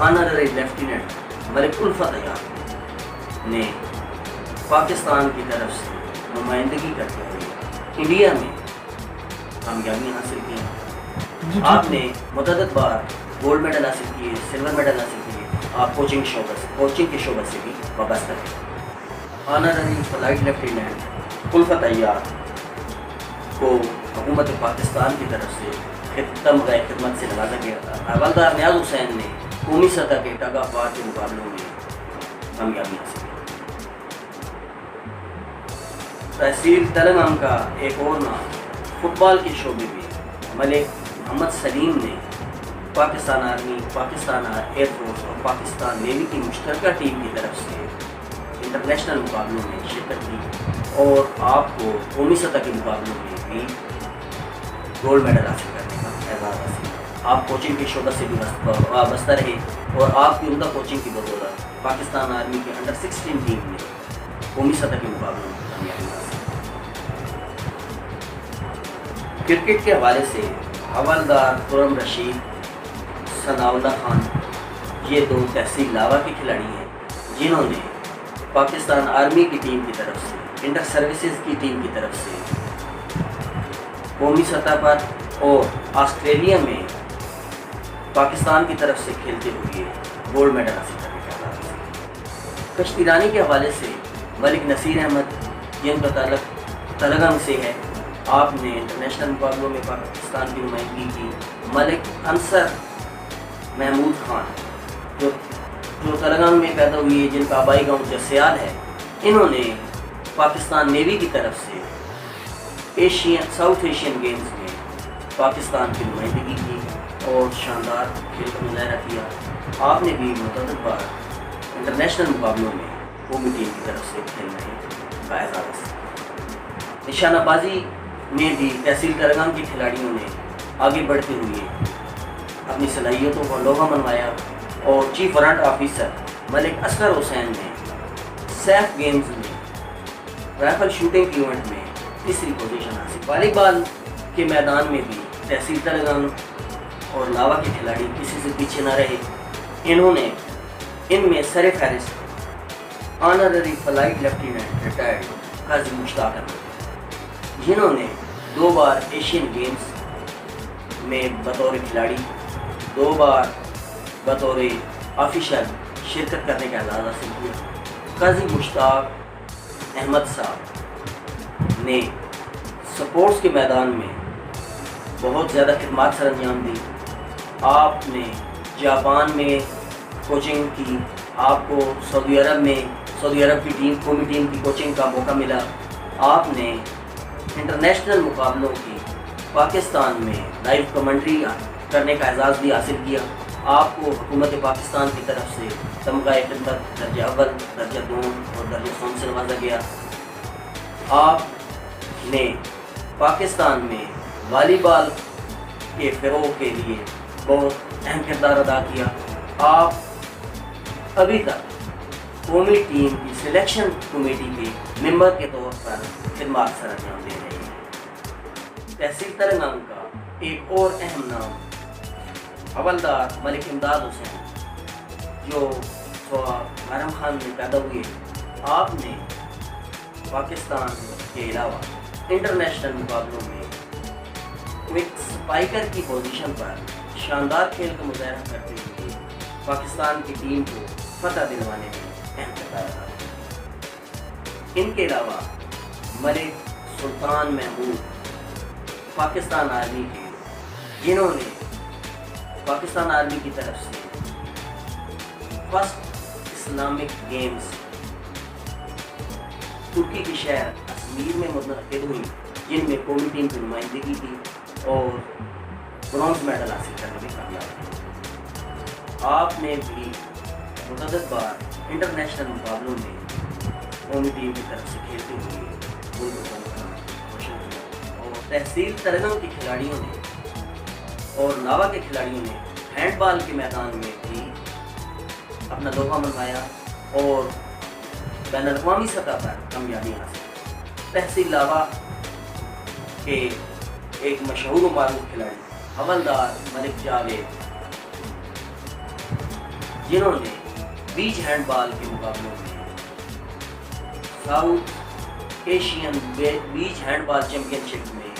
آنرری لیفٹیننٹ ملک الفت عیاض نے پاکستان کی طرف سے نمائندگی کرتے ہوئے انڈیا میں کامیابی حاصل کی۔ آپ نے متعدد بار گولڈ میڈل حاصل کیے، سلور میڈل حاصل کیے، آپ کوچنگ کے شعبہ سے بھی وابستہ ہیں۔ آنرری فلائٹ لیفٹیننٹ الفت عیاض کو حکومت پاکستان کی طرف سے تمغہ خدمت سے نوازا گیا تھا۔ حوالدار نیاز حسین نے قومی سطح کے ٹگ آف وار کے مقابلوں میں کامیابی حاصل کی۔ تحصیل تلنگانہ کا ایک اور نام فٹ بال کے شعبے میں ملک محمد سلیم نے Pakistan army, Pakistan air force اور پاکستان نیوی کی مشترکہ ٹیم کی طرف سے انٹرنیشنل مقابلوں میں شرکت کی اور آپ کو قومی سطح کے مقابلوں میں بھی گولڈ میڈل حاصل کرنے کا اعزاز حاصل کیا۔ آپ کوچنگ کے شعبہ سے بھی وابستہ رہے اور آپ کی عمدہ کوچنگ کی بدولت پاکستان آرمی کے انڈر 16 ٹیم میں قومی سطح کے مقابلوں میں کامیابی حاصل۔ کرکٹ کے حوالے سے حوالدار خرم رشید، ثناء اللہ خان یہ دو تحصیل لاوا کے کھلاڑی ہیں جنہوں نے پاکستان آرمی کی ٹیم کی طرف سے، انٹر سروسز کی ٹیم کی طرف سے قومی سطح پر اور آسٹریلیا میں پاکستان کی طرف سے کھیلتے ہوئے گولڈ میڈل حاصل کرنے کا اعزاز حاصل۔ کشتی رانی کے حوالے سے ملک نصیر احمد جن کا تعلق تلنگانہ سے ہے، آپ نے انٹرنیشنل مقابلوں میں پاکستان کی نمائندگی کی۔ ملک انصر محمود خان جو تلنگانہ میں پیدا ہوئی ہے، جن کا آبائی گاؤں جسیال ہے، انہوں نے پاکستان نیوی کی طرف سے ساؤتھ ایشین گیمز میں پاکستان کی نمائندگی کی اور شاندار کھیل کا مظاہرہ کیا۔ آپ نے بھی متعدد بار انٹرنیشنل مقابلوں میں قومی ٹیم کی طرف سے کھیلنے کا اعزاز حاصل۔ نشانہ بازی میں بھی تحصیل تلنگانہ کے کھلاڑیوں نے آگے بڑھتے ہوئے اپنی صلاحیتوں کو لوہا منوایا اور چیف وارنٹ آفیسر ملک اصغر حسین نے सैफ गेम्स में राइफल शूटिंग के इवेंट में तीसरी पोजीशन हासिल। वॉलीबॉल के मैदान में भी तहसील तरगंग और लावा के खिलाड़ी किसी से पीछे न रहे। इन्होंने इनमें सर फहरिस्त honorary flight lieutenant retired Qazi Mushtaq Ahmed, जिन्होंने 2 बार एशियन गेम्स में बतौर खिलाड़ी, 2 बार बतौर ऑफिशियल शिरकत करने का एजाज़ हासिल किया। काजी मुश्ताक अहमद साहब ने स्पोर्ट्स के मैदान में बहुत ज़्यादा खिदमत सर अंजाम दी। आपने जापान में कोचिंग की, आपको सऊदी अरब की टीम, कौमी टीम की कोचिंग का मौका मिला। आपने इंटरनेशनल मुकाबलों की पाकिस्तान में लाइव कमेंट्री करने का एजाज़ भी हासिल किया। आपको हुकूमत पाकिस्तान की तरफ से तमगा खिदमत दर्जा अव्वल, दर्जा 2 और दर्जा सोन से नवाजा गया। आपने पाकिस्तान में वॉलीबॉल के फ़रोग़ के लिए बहुत अहम किरदार अदा किया। आप अभी तक कौमी टीम की सिलेक्शन कमेटी के मेंबर के तौर पर खिदमत सर अंजाम दे रहे हैं। तहसील तरगंग का एक और अहम नाम हवलदार मलिक इमदाद हुसैन, जो महरम खान में पैदा हुए। आपने पाकिस्तान के अलावा इंटरनेशनल मुकाबलों में क्विक स्पाइकर की पोजीशन पर शानदार खेल का मुजाहरा करते हुए पाकिस्तान की टीम को फतह दिलवाने में अहम किरदार अदा किया। इनके अलावा मलिक सुल्तान महमूद पाकिस्तान आर्मी के, जिन्होंने पाकिस्तान आर्मी की तरफ से फर्स्ट इस्लामिक गेम्स तुर्की के शहर अजमीर में मुनक़िद हुई, जिनमें कौमी टीम की नुमाइंदगी की और ब्रॉन्ज मेडल हासिल करने में कामयाब हुई। आपने भी मुतअद्दिद बार इंटरनेशनल मुकाबलों में कौमी टीम की तरफ से खेलते हुए मुल्क को रोशन किया। और तहसील तरगंग के खिलाड़ियों ने और लावा के खिलाड़ियों ने हैंडबॉल के मैदान में भी अपना लोहा मनवाया और बैनुल-अक़वामी सतह पर कामयाबी हासिल की। तहसील लावा के एक मशहूर व मारूफ खिलाड़ी हवलदार मलिक जावेद, जिन्होंने बीच हैंडबॉल के मुकाबलों में साउथ एशियन बीच हैंडबॉल चैम्पियनशिप में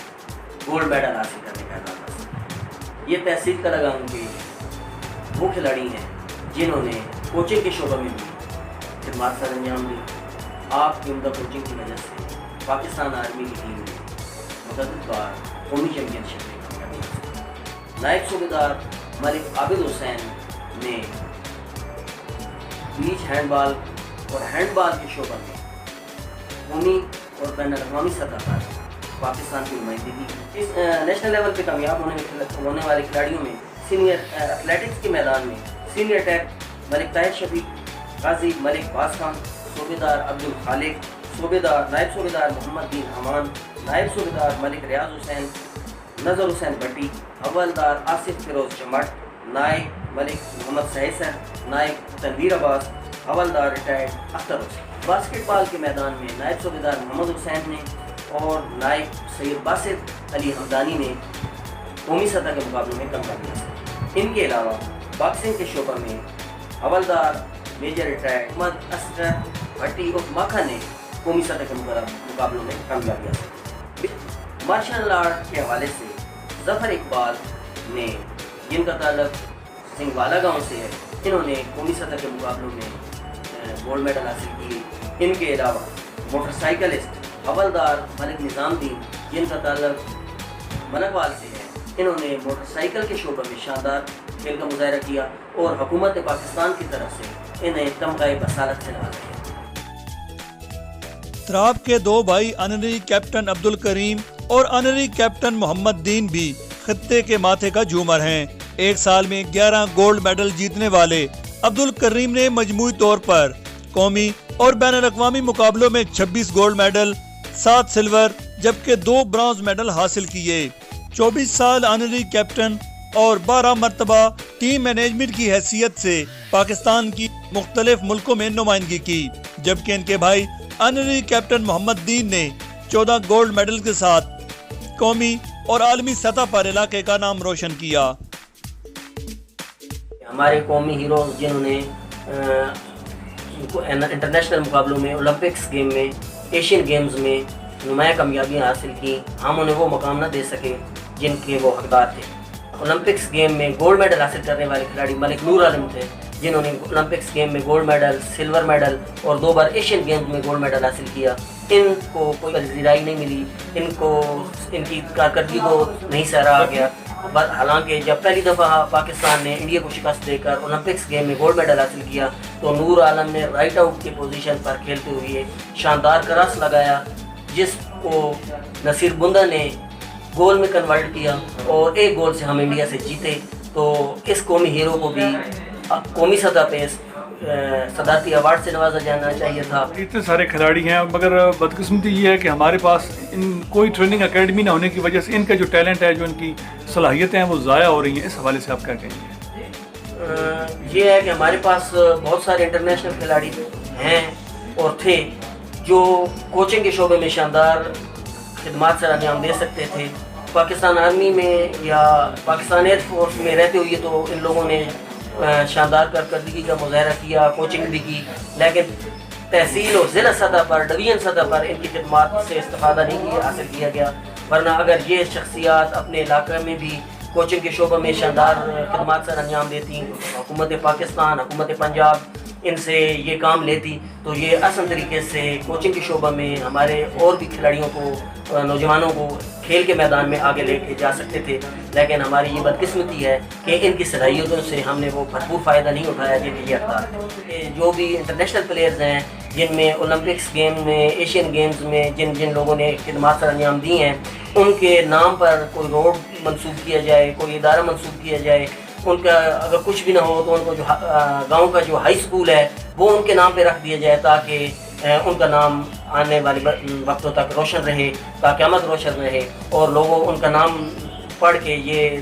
गोल्ड मेडल हासिल करने का एजाज़ हासिल किया। ये तहसील तरगंग के वो खिलाड़ी हैं जिन्होंने कोचिंग के शोबे में भी खिदमत सर अंजाम दी। आपकी उम्दा कोचिंग की वजह से पाकिस्तान आर्मी की टीम ने मुतअद्दिद बार कौमी चैम्पियनशिप में कामयाबी हासिल की। नायब सूबेदार मलिक आबिद हुसैन ने बीच हैंडबॉल और हैंडबॉल के शोबे में कौमी और बैनुल-अक़वामी सतह पर पाकिस्तान की नुमाइंदगी की। इस नेशनल लेवल पे कामयाब होने वाले खिलाड़ियों में सीनियर एथलेटिक्स के मैदान में सीनियर अटैक मलिक ताहिर शफीक, काजी मलिक बास खान, सूबेदार अब्दुल खालिक, नायब सूबेदार मोहम्मद दीन अमान, नायब सूबेदार मलिक रियाज हुसैन, नज़र हुसैन भट्टी, हवलदार आसिफ फिरोज चमट, नायब मलिक मोहम्मद सैसर, नायब तनवीर अब्बास, हवलदार रिटायर्ड अख्तर हुसैन। बास्केटबॉल के मैदान में नायब सूबेदार मोहम्मद हुसैन ने और नायब सैयद बासित अली हमदानी ने कौमी सतह के मुकाबलों में कामयाबी हासिल की। इनके अलावा बॉक्सिंग के शोबे में हवलदार मेजर रिटायर्ड मोहम्मद असगर भट्टी और माखा ने कौमी सतह के मुकाबलों में कामयाबी हासिल की। मार्शल आर्ट के हवाले से जफर इकबाल ने, जिनका ताल्लुक सिंगवाला गांव से है, इन्होंने कौमी सतह के मुकाबलों में गोल्ड मेडल हासिल किए। इनके अलावा मोटरसाइकिलिस्ट हवलदार मलिक निज़ामुद्दीन, जिनका ताल्लुक मलकवाल से है, इन्होंने मोटरसाइकिल के शोबे में शानदार खेल का मुजाहरा किया और हुकूमत पाकिस्तान की तरफ से इन्हें तमगा बसालत से नवाजा गया। त्राब के 2 भाई ऑनररी कैप्टन अब्दुल करीम और ऑनररी कैप्टन मोहम्मद दीन भी खित्ते के माथे का झूमर हैं। एक साल में 11 गोल्ड मेडल जीतने वाले अब्दुल करीम ने मजमूई तौर पर कौमी और बैनुल-अक़वामी मुकाबलों में 26 गोल्ड मेडल, 7 सिल्वर जबकि 2 ब्रॉन्ज मेडल हासिल किए। 24 साल ऑनररी कैप्टन اور 12 مرتبہ ٹیم مینجمنٹ کی حیثیت سے پاکستان کی مختلف ملکوں میں نمائندگی کی، جبکہ ان کے بھائی آنرری کیپٹن محمد دین نے 14 گولڈ میڈل کے ساتھ قومی اور عالمی سطح پر علاقے کا نام روشن کیا۔ ہمارے قومی ہیروز جنہوں نے انٹرنیشنل مقابلوں میں، اولمپکس گیم میں، ایشین گیمز میں نمایاں کامیابیاں حاصل کی، ہم انہیں وہ مقام نہ دے سکے جن کے وہ حقدار تھے۔ اولمپکس گیم میں گولڈ میڈل حاصل کرنے والے کھلاڑی ملک نور عالم تھے، جنہوں نے اولمپکس گیم میں گولڈ میڈل، سلور میڈل اور 2 بار ایشین گیمز میں گولڈ میڈل حاصل کیا۔ ان کو کوئی پذیرائی نہیں ملی، ان کی کارکردگی کو نہیں سراہا گیا۔ حالانکہ جب پہلی دفعہ پاکستان نے انڈیا کو شکست دے کر اولمپکس گیم میں گولڈ میڈل حاصل کیا تو نور عالم نے رائٹ آؤٹ کی پوزیشن پر کھیلتے ہوئے شاندار کراس لگایا، جس کو نصیر بندہ نے گول میں کنورٹ کیا اور 1 گول سے ہم انڈیا سے جیتے۔ تو اس قومی ہیرو کو بھی قومی سطح پہ صدارتی ایوارڈ سے نوازا جانا چاہیے تھا۔ اتنے سارے کھلاڑی ہیں، مگر بدقسمتی یہ ہے کہ ہمارے پاس کوئی ٹریننگ اکیڈمی نہ ہونے کی وجہ سے ان کا جو ٹیلنٹ ہے، جو ان کی صلاحیتیں ہیں، وہ ضائع ہو رہی ہیں۔ اس حوالے سے آپ کیا کہیں گے؟ یہ ہے کہ ہمارے پاس بہت سارے انٹرنیشنل کھلاڑی ہیں اور تھے جو کوچنگ کے شعبے میں شاندار خدمات سر انجام دے سکتے تھے۔ پاکستان آرمی میں یا پاکستان ایئر فورس میں رہتے ہوئے تو ان لوگوں نے شاندار کارکردگی کا مظاہرہ کیا، کوچنگ بھی کی، لیکن تحصیل اور ضلع سطح پر، ڈویژن سطح پر ان کی خدمات سے استفادہ نہیں حاصل کیا گیا۔ ورنہ اگر یہ شخصیات اپنے علاقے میں بھی کوچنگ کے شعبے میں شاندار خدمات سر انجام دیتی، حکومت پاکستان، حکومت پنجاب ان سے یہ کام لیتی تو یہ آسان طریقے سے کوچنگ کے شعبہ میں ہمارے اور بھی کھلاڑیوں کو، نوجوانوں کو کھیل کے میدان میں آگے لے کے جا سکتے تھے۔ لیکن ہماری یہ بدقسمتی ہے کہ ان کی صلاحیتوں سے ہم نے وہ بھرپور فائدہ نہیں اٹھایا جن کے یہ حقدار ہیں۔ جو بھی انٹرنیشنل پلیئرز ہیں جن میں اولمپکس گیم میں، ایشین گیمز میں جن لوگوں نے خدمات سر انجام دی ہیں، ان کے نام پر کوئی روڈ منسوخ کیا جائے، کوئی ادارہ منسوخ کیا جائے۔ ان کا اگر کچھ بھی نہ ہو تو ان کو جو گاؤں کا جو ہائی اسکول ہے وہ ان کے نام پہ رکھ دیا جائے، تاکہ ان کا نام آنے والے وقتوں تک روشن رہے، تاکہ قیامت روشن رہے اور لوگوں ان کا نام پڑھ کے یہ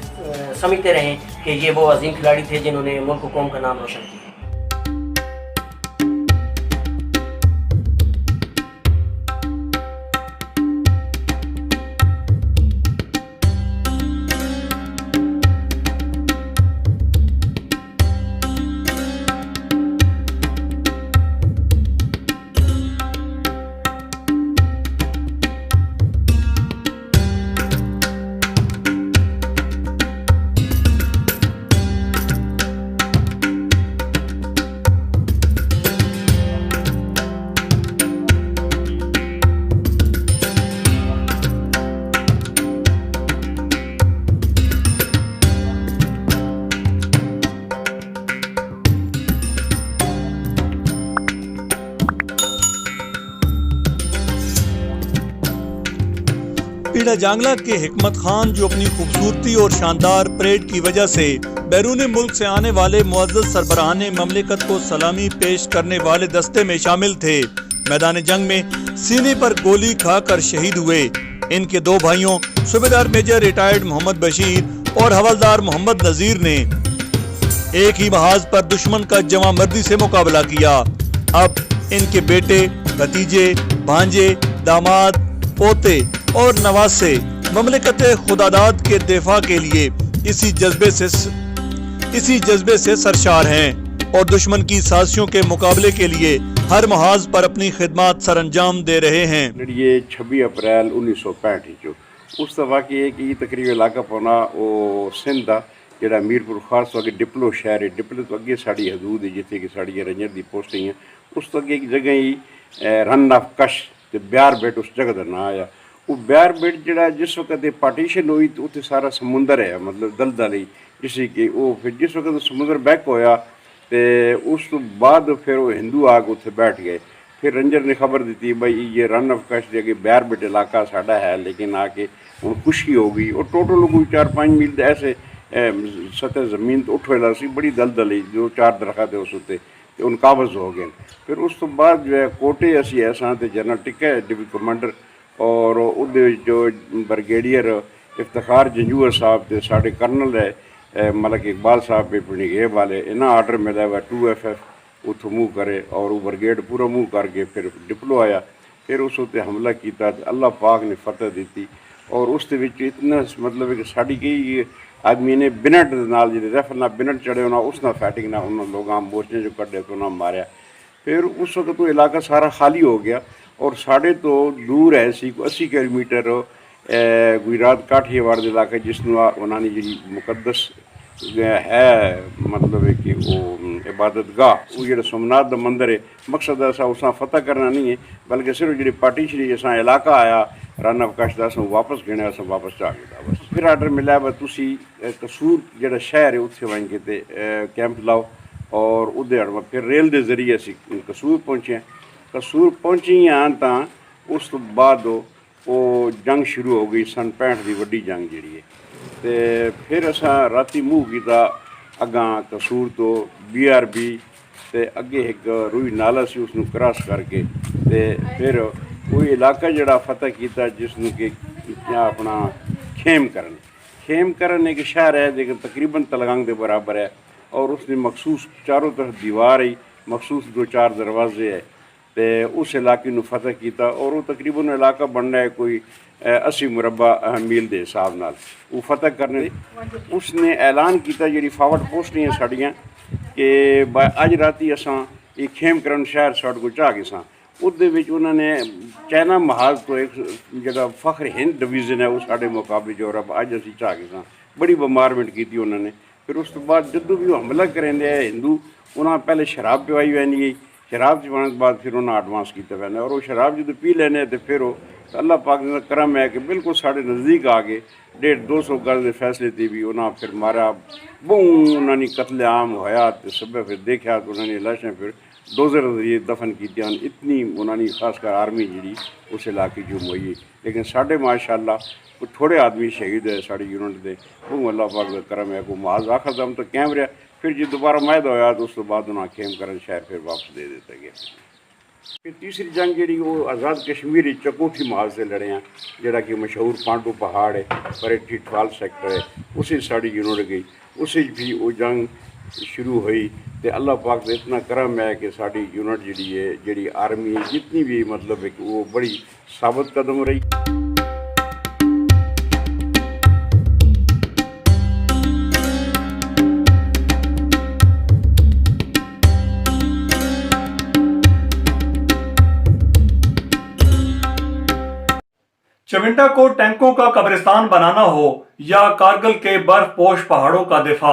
سمجھتے رہیں کہ یہ وہ عظیم کھلاڑی تھے جنہوں نے ملک و قوم کا نام روشن کیا۔ پیڑا جانگلہ کے حکمت خان جو اپنی خوبصورتی اور شاندار پریڈ کی وجہ سے بیرون ملک سے آنے والے معزز سربراہان مملکت کو سلامی پیش کرنے والے دستے میں شامل تھے، میدان جنگ میں سینے پر گولی کھا کر شہید ہوئے۔ ان کے 2 بھائیوں صوبیدار میجر ریٹائرڈ محمد بشیر اور حوالدار محمد نذیر نے ایک ہی محاذ پر دشمن کا جواں مردی سے مقابلہ کیا۔ اب ان کے بیٹے، بھتیجے، بھانجے، داماد، پوتے اور نواسے مملکت خداداد کے دفاع کے لیے اسی جذبے سے سرشار ہیں اور دشمن کی سازشوں کے مقابلے کے لیے ہر محاذ پر اپنی خدمات سر انجام دے رہے ہیں۔ یہ 26 اپریل 1965 اس دفعہ کی ہے کہ یہ تقریبا علاقہ پونا وہ سندھ دا جڑا میرپور خاص تو اگے ڈپلو شہر ہے، ڈپلو تو اگے ساڑی حدود ہے جتنے کہ ساڑی رنجر دی پوسٹیں ہیں، اس تو اگے ایک جگہ ہی رن آف کش تے بیار بیٹ اس جگہ کا نام آیا۔ وہ بیار بیٹ جڑا جس وقت پارٹیشن ہوئی تو اتنے سارا سمندر ہے، مطلب دلدل ہی، جس کہ وہ پھر جس وقت سمندر بیک ہویا تو اس تو بعد پھر وہ ہندو آ کے اتنے بیٹھ گئے۔ پھر رنجر نے خبر دیتی بھائی یہ رن آف کش دے کے بیار بیٹ علاقہ ساڈا ہے، لیکن آ کے ہوں خوشی ہو گئی اور ٹوٹل کوئی 4-5 میل ایسے سطح زمین تو اٹھ والا سی، بڑی دلدل ہی، 2-4 درخت اس اتنے ان قابض ہو گئے۔ پھر اس تو بعد جو ہے کوٹے اسی ایسا تے جنرل ٹکا ہے ڈوی کمانڈر اور وہ جو بریگیڈیئر افتخار جنجوور صاحب تے ساڑے کرنل ہے मलक इकबाल साहब पे पिंडी गेब वाले इन्हें आर्डर मिला हुआ 2FF उतो मूव करे और वो ब्रिगेड पूरा मूव करके फिर डिप्लो आया, फिर उस उत्ते हमला किया, अल्लाह पाक ने फतह दी और उस दे विच इतना मतलब है कि साड़ी कई आदमी ने बिनट नाल जिहड़े रेफल नाल बिनट चढ़े उन्हें उस नाल फाइटिंग नाल उन्होंने लोगों मोर्चे जो कड्ढे तो उन्हें मारिया। फिर उस वक्त तो इलाका सारा खाली हो गया और साढ़े तो दूर है सी 80 किलोमीटर गुजरात काठियावाड़ के इलाके जिसनों उन्होंने जी मुकदस है मतलब है कि वो इबादत गाह वो जो सोमनाथ का मंदिर है, मकसद ऐसा उस फतह करना नहीं है बल्कि सिर्फ जी पार्टीशन असा इलाका आया रन अवकाश का असं वापस गिने असं वापस जा गया बस। फिर आर्डर मिला वा तुसी कसूर जो शहर है उत्थे वहीं किते कैंप लाओ और उदे अड़वा फिर रेल के जरिए असी कसूर पहुँचे। कसूर पहुँची हाँ तो उस तो बाद वो जंग शुरू हो गई सन 65 की वड्डी जंग जी है। तो फिर असा राती मूव किया अगा कसूर तो BRB ते अगे एक रूई नाला से उसनों क्रॉस करके ते फिर कोई इलाका जड़ा फतह किया जिसनों कि अपना खेम करन एक शहर है लेकिन तकरीबन तलगंग के बराबर है और उसने मखसूस चारों तरफ दीवार है, मखसूस 2-4 दरवाजे है तो उस इलाके में फतह किया और वो तकरीबन इलाका बनना है कोई 80 मुरबा मील के हिसाब नाल वो फतह करने उसने ऐलान किया जी फॉरवर्ड पोस्ट हैं साड़ियाँ कि अज राती असां ये खेमकरन शहर साढ़े को चाह गए सा उन्होंने चाइना महाज तो एक जगह फखर हिंद डिवीजन है वो साढ़े मुकाबले जो रब अज असी चाह गए सा बड़ी बमारमेंट की उन्होंने। फिर उस तो बाद जदों भी वो हमला करेंगे हिंदू उन्होंने पहले शराब पिवाई वैनी गई, शराब पिवाने के बाद फिर उन्हें एडवांस किया वैना और वो शराब जो पी लेने तो फिर वो अल्लाह पाक का करम है कि बिल्कुल साढ़े नज़दीक आ गए 150-200 गज के फैसले थे भी उन्हें फिर मारा बहु उन्होंने कत्लेआम होया तो सब फिर देखा तो उन्होंने लाशें फिर डोजर जरिए दफन की इतनी उन्होंने खासकर आर्मी जी उस इलाके जो हुई लेकिन साढ़े माशाअल्लाह थोड़े आदमी शहीद है साड़ी यूनिट के बहु अल्लाह पाक का करम है को महाज आखिर दम तो कैम रहा। फिर जो दोबारा मायदा होया तो उस तो बाद उन्हें खेमकरन शहर फिर वापस दे दिता गया। फिर तीसरी जंग जी वो आज़ाद कश्मीर चकोठी महाज से लड़े हैं जोड़ा कि मशहूर पांडू पहाड़ है पर 12 सेक्टर है उसी साड़ी यूनिट गई उसी भी वो जंग शुरू हुई तो अल्लाह पाक का इतना करम है कि साड़ी यूनिट जी है जी आर्मी जितनी भी मतलब है कि वो बड़ी साबित कदम रही। चविंडा को टैंकों का कब्रिस्तान बनाना हो या कारगिल के बर्फपोश पहाड़ों का दिफा,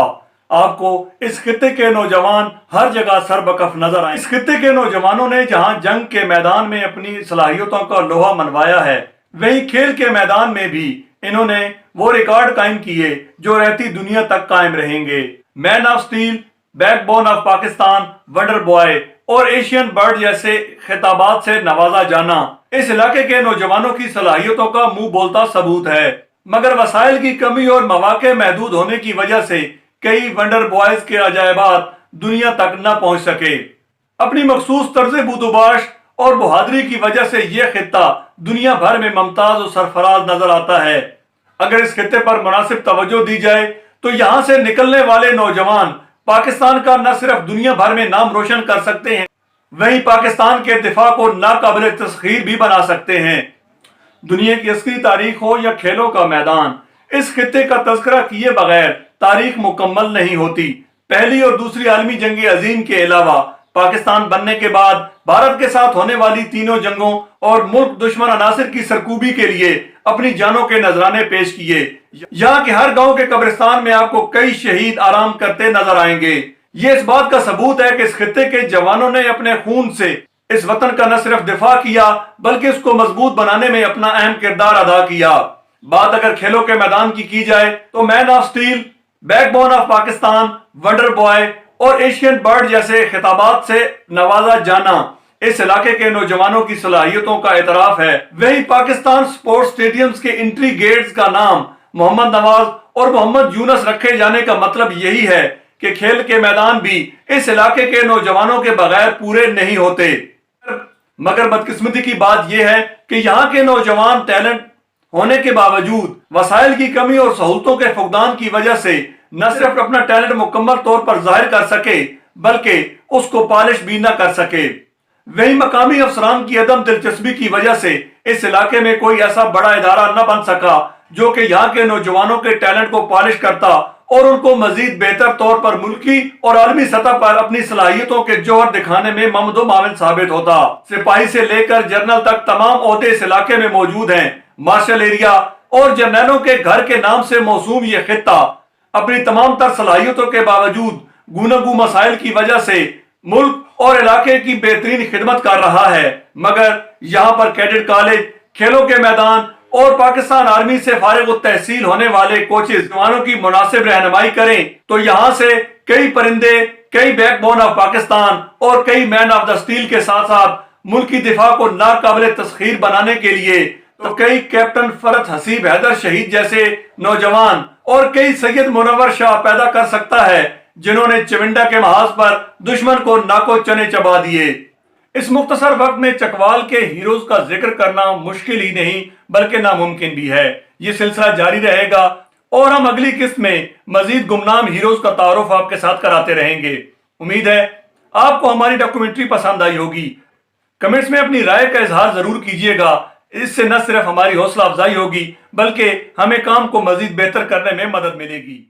आपको इस खित्ते के नौजवान हर जगह सरबकफ नजर आए। इस खित्ते के नौजवानों ने जहां जंग के मैदान में अपनी सलाहियतों का लोहा मनवाया है, वहीं खेल के मैदान में भी इन्होंने वो रिकॉर्ड कायम किए जो रहती दुनिया तक कायम रहेंगे। Man of steel, backbone of Pakistan, wonder boy और एशियन बर्ड जैसे खिताबात से नवाजा जाना इस इलाके के नौजवानों की सलाहियतों का मुंह बोलता सबूत है। मगर वसाइल की कमी और मौके महदूद होने की वजह से कई वंडर बॉयज के अजायबात दुनिया तक न पहुंच सके। अपनी मखसूस तर्ज बुदोबाश और बहादुरी की वजह से यह खित्ता दुनिया भर में मुमताज और सरफराज नजर आता है। अगर इस खित्ते पर मुनासिब तवज्जो दी जाए तो यहाँ से निकलने वाले नौजवान पाकिस्तान का न सिर्फ दुनिया भर में नाम रोशन कर सकते हैं, वहीं पाकिस्तान के दिफा को नाकाबिल तस्खीर भी बना सकते हैं। दुनिया की अस्करी तारीख हो या खेलों का मैदान, इस खित्ते का तज़किरा किए बगैर तारीख मुकम्मल नहीं होती। पहली और दूसरी आलमी जंग अजीम के अलावा पाकिस्तान बनने के बाद भारत के साथ होने वाली तीनों जंगों और मुल्क दुश्मन अनासिर की सरकूबी के लिए अपनी जानों के नजराने पेश किए। यहाँ के हर गांव के कब्रिस्तान में आपको कई शहीद आराम करते नजर आएंगे। ये इस बात का सबूत है कि इस खित्ते के जवानों ने अपने खून से इस वतन का न सिर्फ दिफा किया बल्कि इसको मजबूत बनाने में अपना अहम किरदार अदा किया। बात अगर खेलों के मैदान की जाए तो man of steel, backbone of Pakistan, wonder boy और एशियन बर्ड जैसे खिताबात से नवाजा जाना इस इलाके के नौजवानों की सलाहियतों का एतराफ है। वही पाकिस्तान स्पोर्ट्स स्टेडियम्स के एंट्री गेट्स का नाम मोहम्मद नवाज और मोहम्मद यूनस रखे जाने का मतलब यही है कि खेल के मैदान भी इस इलाके के नौजवानों के बगैर पूरे नहीं होते। मगर बदकिस्मती की बात यह है कि यहाँ के नौजवान टैलेंट होने के बावजूद वसाइल की कमी और सहूलतों के फुकदान की वजह से نہ صرف اپنا ٹیلنٹ مکمل طور پر ظاہر کر سکے بلکہ اس کو پالش بھی نہ کر سکے۔ وہی مقامی افسران کی عدم دلچسپی کی وجہ سے اس علاقے میں کوئی ایسا بڑا ادارہ نہ بن سکا جو کہ یہاں کے نوجوانوں کے ٹیلنٹ کو پالش کرتا اور ان کو مزید بہتر طور پر ملکی اور عالمی سطح پر اپنی صلاحیتوں کے جوہر دکھانے میں ممد و معاون ثابت ہوتا۔ سپاہی سے لے کر جنرل تک تمام عہدے اس علاقے میں موجود ہیں۔ مارشل ایریا اور جرنیلوں کے گھر کے نام سے موسوم یہ خطہ اپنی تمام تر صلاحیتوں کے باوجود گوناگوں مسائل کی وجہ سے ملک اور علاقے کی بہترین خدمت کر رہا ہے، مگر یہاں پر کیڈٹ کالج، کھیلوں کے میدان اور پاکستان آرمی سے فارغ التحصیل ہونے والے کوچز جوانوں کی مناسب رہنمائی کریں تو یہاں سے کئی پرندے، کئی بیک بون آف پاکستان اور کئی مین آف دا اسٹیل کے ساتھ ساتھ ملکی دفاع کو ناقابل تسخیر بنانے کے لیے تو کئی کیپٹن فرحت حسیب حیدر شہید جیسے نوجوان اور کئی سید منور شاہ پیدا کر سکتا ہے جنہوں نے چونڈا کے محاذ پر دشمن کو ناکو چنے چبا دیے۔ اس مختصر وقت میں چکوال کے ہیروز کا ذکر کرنا مشکل ہی نہیں بلکہ ناممکن بھی ہے۔ یہ سلسلہ جاری رہے گا اور ہم اگلی قسط میں مزید گمنام ہیروز کا تعارف آپ کے ساتھ کراتے رہیں گے۔ امید ہے آپ کو ہماری ڈاکومنٹری پسند آئی ہوگی۔ کمنٹس میں اپنی رائے کا اظہار ضرور کیجیے گا، اس سے نہ صرف ہماری حوصلہ افزائی ہوگی بلکہ ہمیں کام کو مزید بہتر کرنے میں مدد ملے گی۔